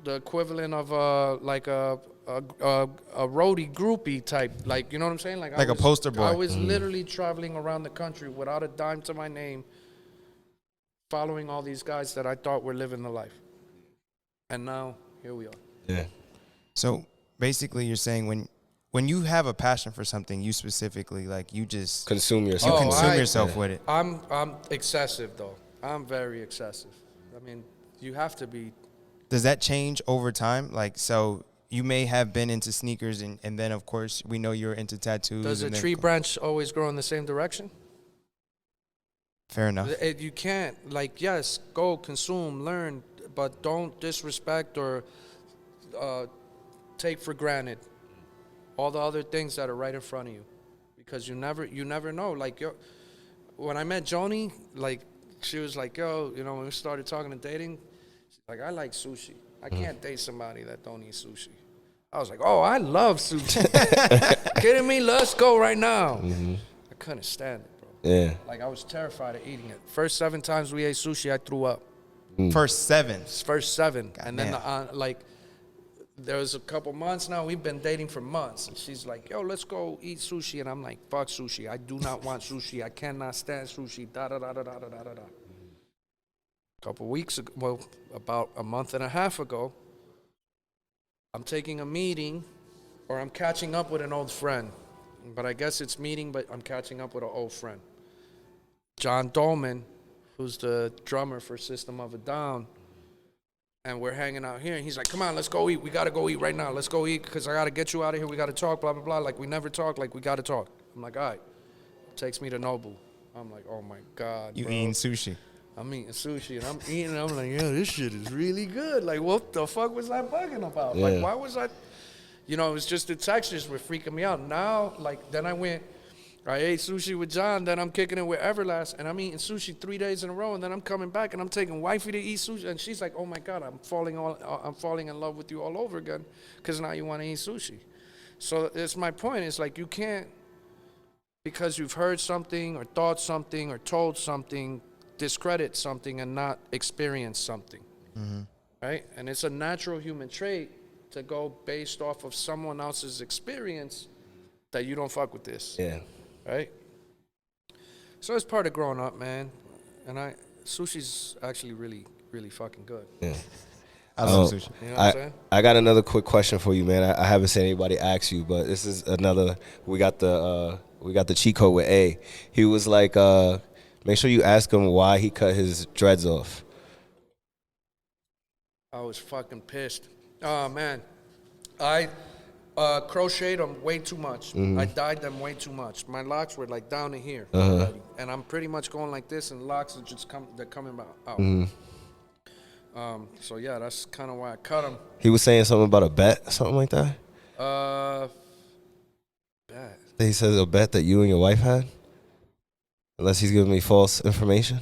equivalent of like a roadie groupie type, like, you know what I'm saying? Like a poster boy. I was literally traveling around the country without a dime to my name, following all these guys that I thought were living the life. And now here we are. Yeah. So basically you're saying when you have a passion for something, you specifically, like, you just Consume yourself. consume yourself with it. I'm excessive though. I'm very excessive. I mean, you have to be. Does that change over time? Like, so you may have been into sneakers and then of course we know you're into tattoos. Does a tree branch always grow in the same direction? Fair enough. You can't, like, yes, go consume, learn, but don't disrespect or take for granted all the other things that are right in front of you, because you never know. Like, when I met Joni, like, she was like, yo, when we started talking and dating, she's like, I like sushi. I can't date somebody that don't eat sushi. I was like, oh, I love sushi. Kidding me? Let's go right now. I couldn't stand it, bro. Yeah. Like, I was terrified of eating it. First 7 times we ate sushi, I threw up. First 7. First 7. God and then, damn. there was a couple months now. We've been dating for months. And she's like, yo, let's go eat sushi. And I'm like, fuck sushi. I do not want sushi. I cannot stand sushi. Da-da-da-da-da-da-da-da. A couple weeks ago, well, about a month and a half ago, I'm taking a meeting, or I'm catching up with an old friend. But I guess it's meeting, but I'm catching up with an old friend. John Dolman, who's the drummer for System of a Down. And we're hanging out here, and he's like, come on, let's go eat. We got to go eat right now. Let's go eat, because I got to get you out of here. We got to talk, blah, blah, blah. Like, we never talk. Like, we got to talk. I'm like, all right. Takes me to Nobu. I'm like, oh, my God, You bro. eating sushi. I'm eating sushi, and I'm eating, and I'm like, yeah, this shit is really good. Like, what the fuck was I bugging about? Yeah. Like, why was I, it was just the textures were freaking me out. Now, like, then I ate sushi with John, then I'm kicking it with Everlast, and I'm eating sushi 3 days in a row, and then I'm coming back, and I'm taking wifey to eat sushi, and she's like, oh, my God, I'm falling in love with you all over again, because now you want to eat sushi. So it's my point. It's like, you can't, because you've heard something or thought something or told something, discredit something and not experience something, right? And it's a natural human trait to go based off of someone else's experience that you don't fuck with this. Yeah. Right? So it's part of growing up, man. And sushi's actually really, really fucking good. Yeah. I love sushi. You know what I'm saying? I got another quick question for you, man. I haven't seen anybody ask you, but this is another. We got the cheat code with A. He was like, make sure you ask him why he cut his dreads off. I was fucking pissed. Oh, man. I Crocheted them way too much. I dyed them way too much. My locks were like down to here already, and I'm pretty much going like this, and locks are just they're coming out. So yeah, that's kind of why I cut them. He was saying something about a bet, something like that. Bet. He says a bet that you and your wife had. Unless he's giving me false information.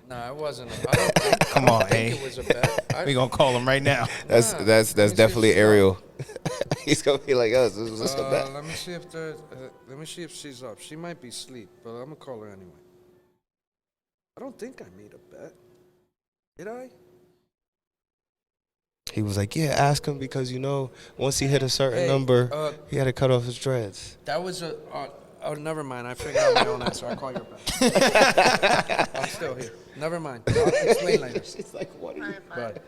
Nah, it wasn't. I don't think, Come on, think it was a bet. We gonna call him right now. That's definitely Ariel. He's gonna be like us. This was a bet. Let me see if she's up. She might be asleep, but I'm gonna call her anyway. I don't think I made a bet. Did I? He was like, yeah, ask him because once he hit a certain number, he had to cut off his dreads. That was a. Oh, never mind. I figured out my own answer. I'll call you back. I'm still here. Never mind. I'll explain later. She's like, what are you? But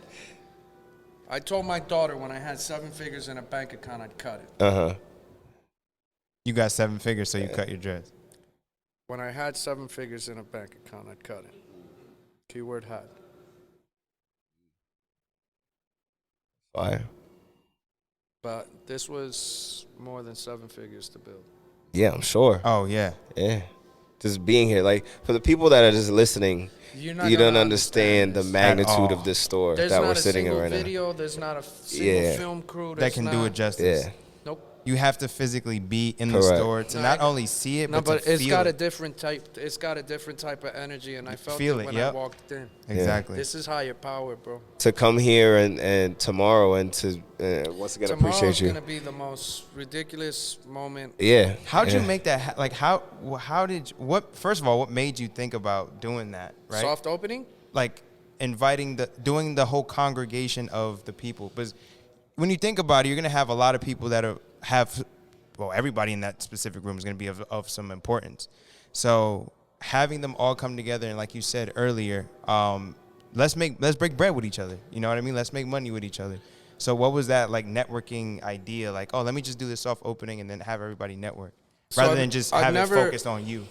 I told my daughter when I had 7 figures in a bank account, I'd cut it. You got 7 figures, so you cut your dreads. When I had 7 figures in a bank account, I'd cut it. Keyword had. Fire. But this was more than 7 figures to build. Yeah, I'm sure. Oh, yeah. Yeah. Just being here. Like, for the people that are just listening, you don't understand the magnitude of this store that we're sitting in right now. There's not a single film crew that can do it justice. Yeah. Nope. You have to physically be in the store to not only see it, but to feel it. It's got a different type. It's got a different type of energy, and I felt it when I walked in. Exactly. This is higher power, bro. To come here and tomorrow and to once again appreciate you. Tomorrow's gonna be the most ridiculous moment. Yeah. How'd you make that? Like how did what? First of all, what made you think about doing that? Right. Soft opening. Like doing the whole congregation of the people, because when you think about it, you're gonna have a lot of people that everybody in that specific room is going to be of some importance. So having them all come together, and like you said earlier, let's break bread with each other. You know what I mean? Let's make money with each other. So what was that like networking idea? Like, oh, let me just do this soft opening and then have everybody network rather than just have it focused on you.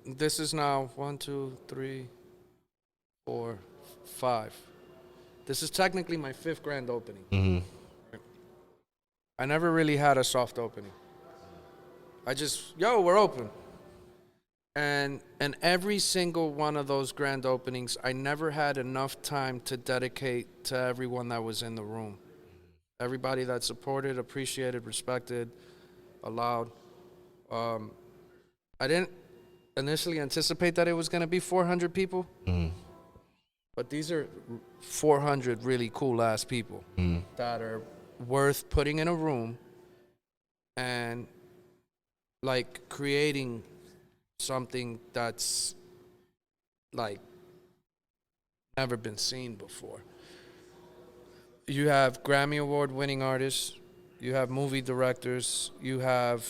This is now 1, 2, 3, 4, 5. This is technically my 5th grand opening. Mm-hmm. I never really had a soft opening. We're open. And every single one of those grand openings, I never had enough time to dedicate to everyone that was in the room. Everybody that supported, appreciated, respected, allowed. I didn't initially anticipate that it was going to be 400 people. Mm-hmm. But these are 400 really cool-ass people that are worth putting in a room and like creating something that's like never been seen before. You have Grammy Award winning artists, you have movie directors, you have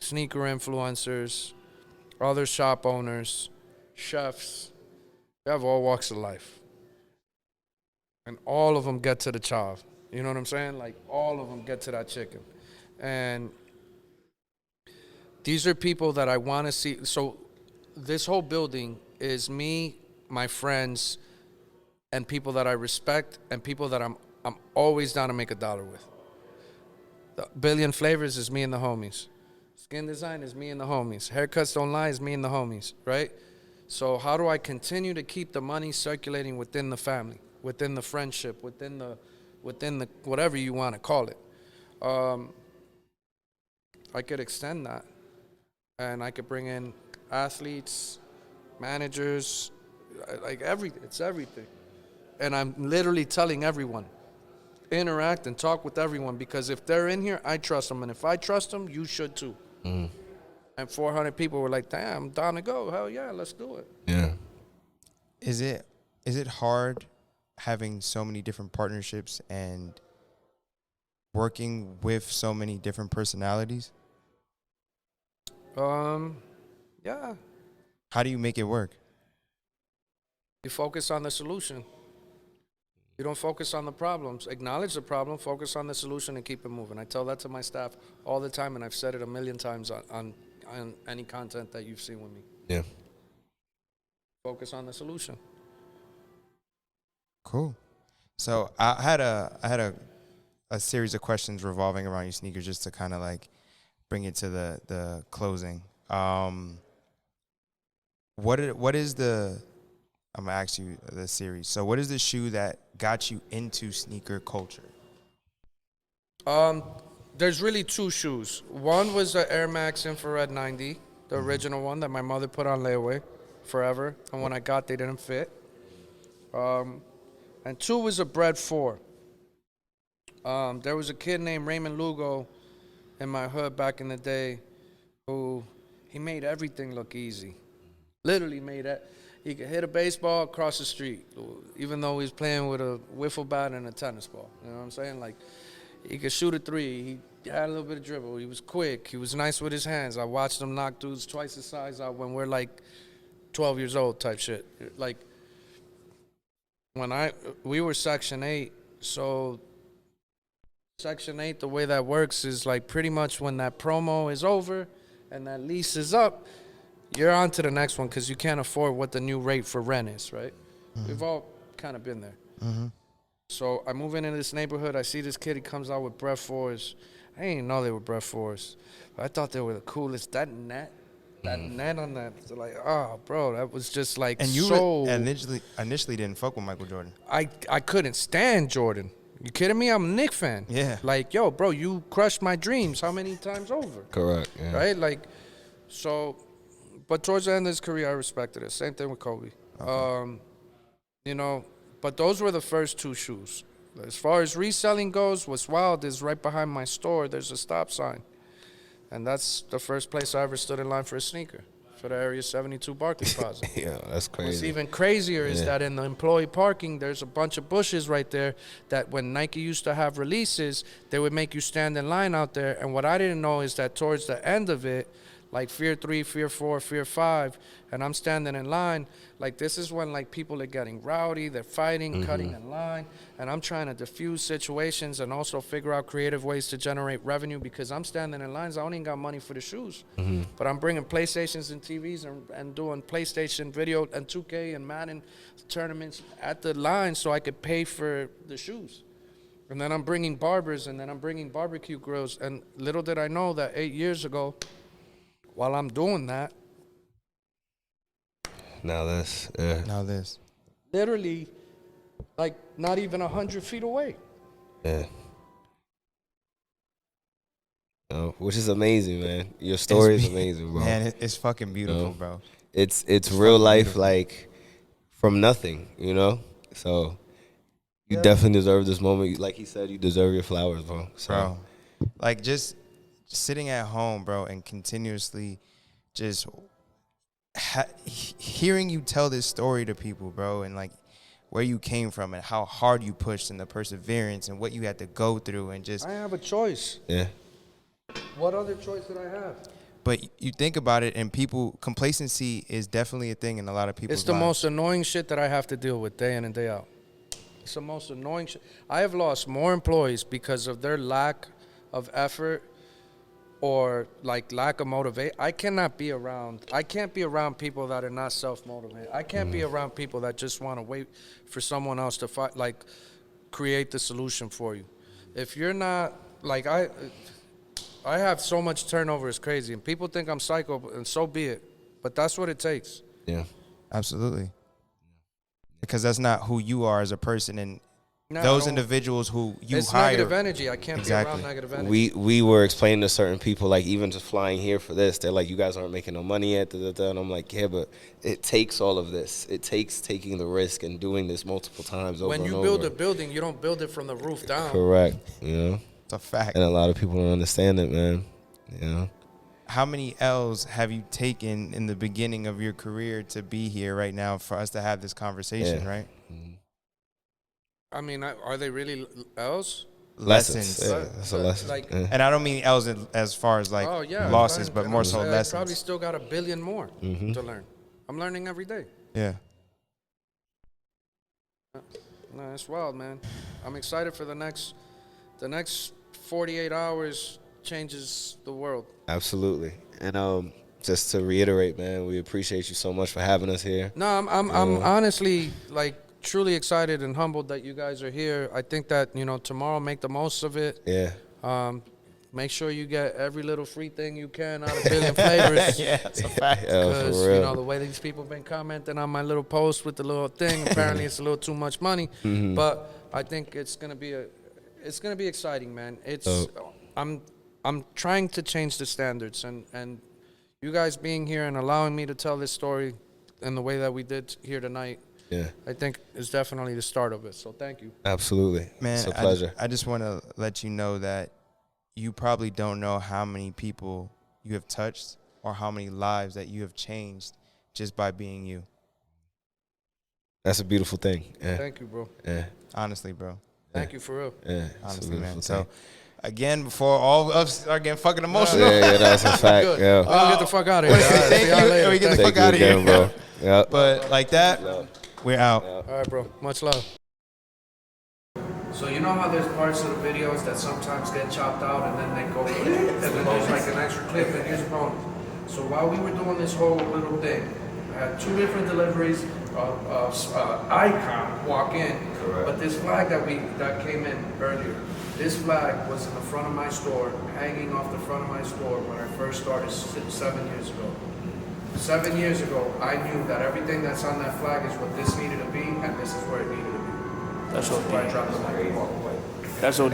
sneaker influencers, other shop owners, chefs. You have all walks of life. And all of them get to the chav. You know what I'm saying? Like, all of them get to that chicken. And these are people that I want to see. So this whole building is me, my friends, and people that I respect, and people that I'm always down to make $1 with. The Billion Flavors is me and the homies. Skin Design is me and the homies. Haircuts Don't Lie is me and the homies, right? So how do I continue to keep the money circulating within the family, within the friendship, within the whatever you want to call it? I could extend that, and I could bring in athletes, managers, like it's everything. And I'm literally telling everyone, interact and talk with everyone, because if they're in here, I trust them, and if I trust them, you should too. Mm. And 400 people were like, damn, I'm down to go. Hell yeah, let's do it. Yeah. Is it hard having so many different partnerships and working with so many different personalities? Yeah. How do you make it work? You focus on the solution. You don't focus on the problems. Acknowledge the problem, focus on the solution, and keep it moving. I tell that to my staff all the time, and I've said it a million times on any content that you've seen with me. Yeah. Focus on the solution. Cool. So I had a a series of questions revolving around your sneakers, just to kind of like bring it to the closing. What is the? I'm gonna ask you the series. So, what is the shoe that got you into sneaker culture? There's really two shoes. One was the Air Max Infrared 90, the original one that my mother put on layaway forever, and when I got, they didn't fit. And two was a Bread 4. There was a kid named Raymond Lugo in my hood back in the day who he made everything look easy. Literally made it. He could hit a baseball across the street, even though he was playing with a wiffle bat and a tennis ball. You know what I'm saying? Like, he could shoot a three. He had a little bit of dribble. He was quick. He was nice with his hands. I watched him knock dudes twice his size out when we're like 12 years old type shit. Like, we were Section 8, so Section 8, the way that works is like pretty much when that promo is over and that lease is up, you're on to the next one because you can't afford what the new rate for rent is, right? Mm-hmm. We've all kind of been there. Mm-hmm. So I move into this neighborhood. I see this kid. He comes out with Bread 4s. I didn't even know they were Bread 4s. But I thought they were the coolest. That net on that. So like, oh, bro, that was just like and you so. Initially didn't fuck with Michael Jordan. I couldn't stand Jordan. You kidding me? I'm a Knicks fan. Yeah. Like, yo, bro, you crushed my dreams how many times over? Correct. Yeah. Right? Like, so, but towards the end of his career, I respected it. Same thing with Kobe. Okay. You know, but those were the first two shoes. As far as reselling goes, what's wild is right behind my store, there's a stop sign. And that's the first place I ever stood in line for a sneaker, for the Area 72 Barclays Plaza. Yeah, that's crazy. What's even crazier is that in the employee parking, there's a bunch of bushes right there that when Nike used to have releases, they would make you stand in line out there. And what I didn't know is that towards the end of it, like Fear 3, Fear 4, Fear 5, and I'm standing in line, like this is when like people are getting rowdy, they're fighting, cutting in line, and I'm trying to diffuse situations and also figure out creative ways to generate revenue because I'm standing in lines, I don't even got money for the shoes, but I'm bringing PlayStations and TVs and doing PlayStation video and 2K and Madden tournaments at the line so I could pay for the shoes. And then I'm bringing barbers, and then I'm bringing barbecue grills, and little did I know that 8 years ago, while I'm doing that, now this, literally, like not even 100 feet away. Yeah. Which is amazing, man. Your story is amazing, bro. Man, it's fucking beautiful, bro. It's real life, beautiful. Like from nothing, you know. So you definitely deserve this moment. Like he said, you deserve your flowers, bro. So. Bro, like just sitting at home, bro, and continuously just hearing you tell this story to people, bro, and like where you came from and how hard you pushed and the perseverance and what you had to go through and just. I have a choice. Yeah. What other choice did I have? But you think about it, and complacency is definitely a thing in a lot of people's lives. It's the most annoying shit that I have to deal with day in and day out. It's the most annoying shit. I have lost more employees because of their lack of effort or like lack of motivation. I can't be around people that are not self-motivated. I can't be around people that just want to wait for someone else to create the solution for you. If you're not, like I have so much turnover, it's crazy. And people think I'm psycho, and so be it. But that's what it takes. Yeah. Absolutely. Because that's not who you are as a person, and those individuals who you it's hire. It's negative energy. I can't be around negative energy. We were explaining to certain people, like even just flying here for this, they're like, you guys aren't making no money yet. And I'm like, yeah, but it takes all of this. It takes taking the risk and doing this multiple times over and over. When you build a building, you don't build it from the roof down. Correct. You know? It's a fact. And a lot of people don't understand it, man. You know? How many L's have you taken in the beginning of your career to be here right now for us to have this conversation, right? Mm-hmm. I mean, are they really L's? Lessons. Yeah, that's a lesson. Like, and I don't mean L's as far as like losses, but more so lessons. I probably still got a billion more to learn. I'm learning every day. Yeah. No, it's wild, man. I'm excited for the next 48 hours changes the world. Absolutely. And just to reiterate, man, we appreciate you so much for having us here. No, I'm honestly like truly excited and humbled that you guys are here. I think that, tomorrow, make the most of it. Yeah. Make sure you get every little free thing you can out of Billion Flavors. Yeah, that's a fact. Because, the way these people been commenting on my little post with the little thing, apparently it's a little too much money. But I think it's gonna be exciting, man. I'm trying to change the standards, and you guys being here and allowing me to tell this story in the way that we did here tonight, I think is definitely the start of it. So thank you. Absolutely. Man, it's a pleasure. I just want to let you know that you probably don't know how many people you have touched or how many lives that you have changed just by being you. That's a beautiful thing. Yeah. Thank you, bro. Yeah. Honestly, bro. Thank you for real. Yeah. Honestly, man. So, again, before all of us are getting fucking emotional. Yeah, that's a fact. Good. Yeah. We'll get the fuck out of here. Thank you. We get the fuck out of here, bro. Yep. But like that, we're out. All right, bro. Much love. So you know how there's parts of the videos that sometimes get chopped out and then they go, and then there's like an extra clip and here's a bonus. So while we were doing this whole little thing, I had 2 different deliveries of Icon walk in, but this flag that came in earlier, this flag was in the front of my store, hanging off the front of my store when I first started 7 years ago. 7 years ago, I knew that everything that's on that flag is what this needed to be, and this is where it needed to be. That's why I OD. dropped the mic and walked away. That's OD.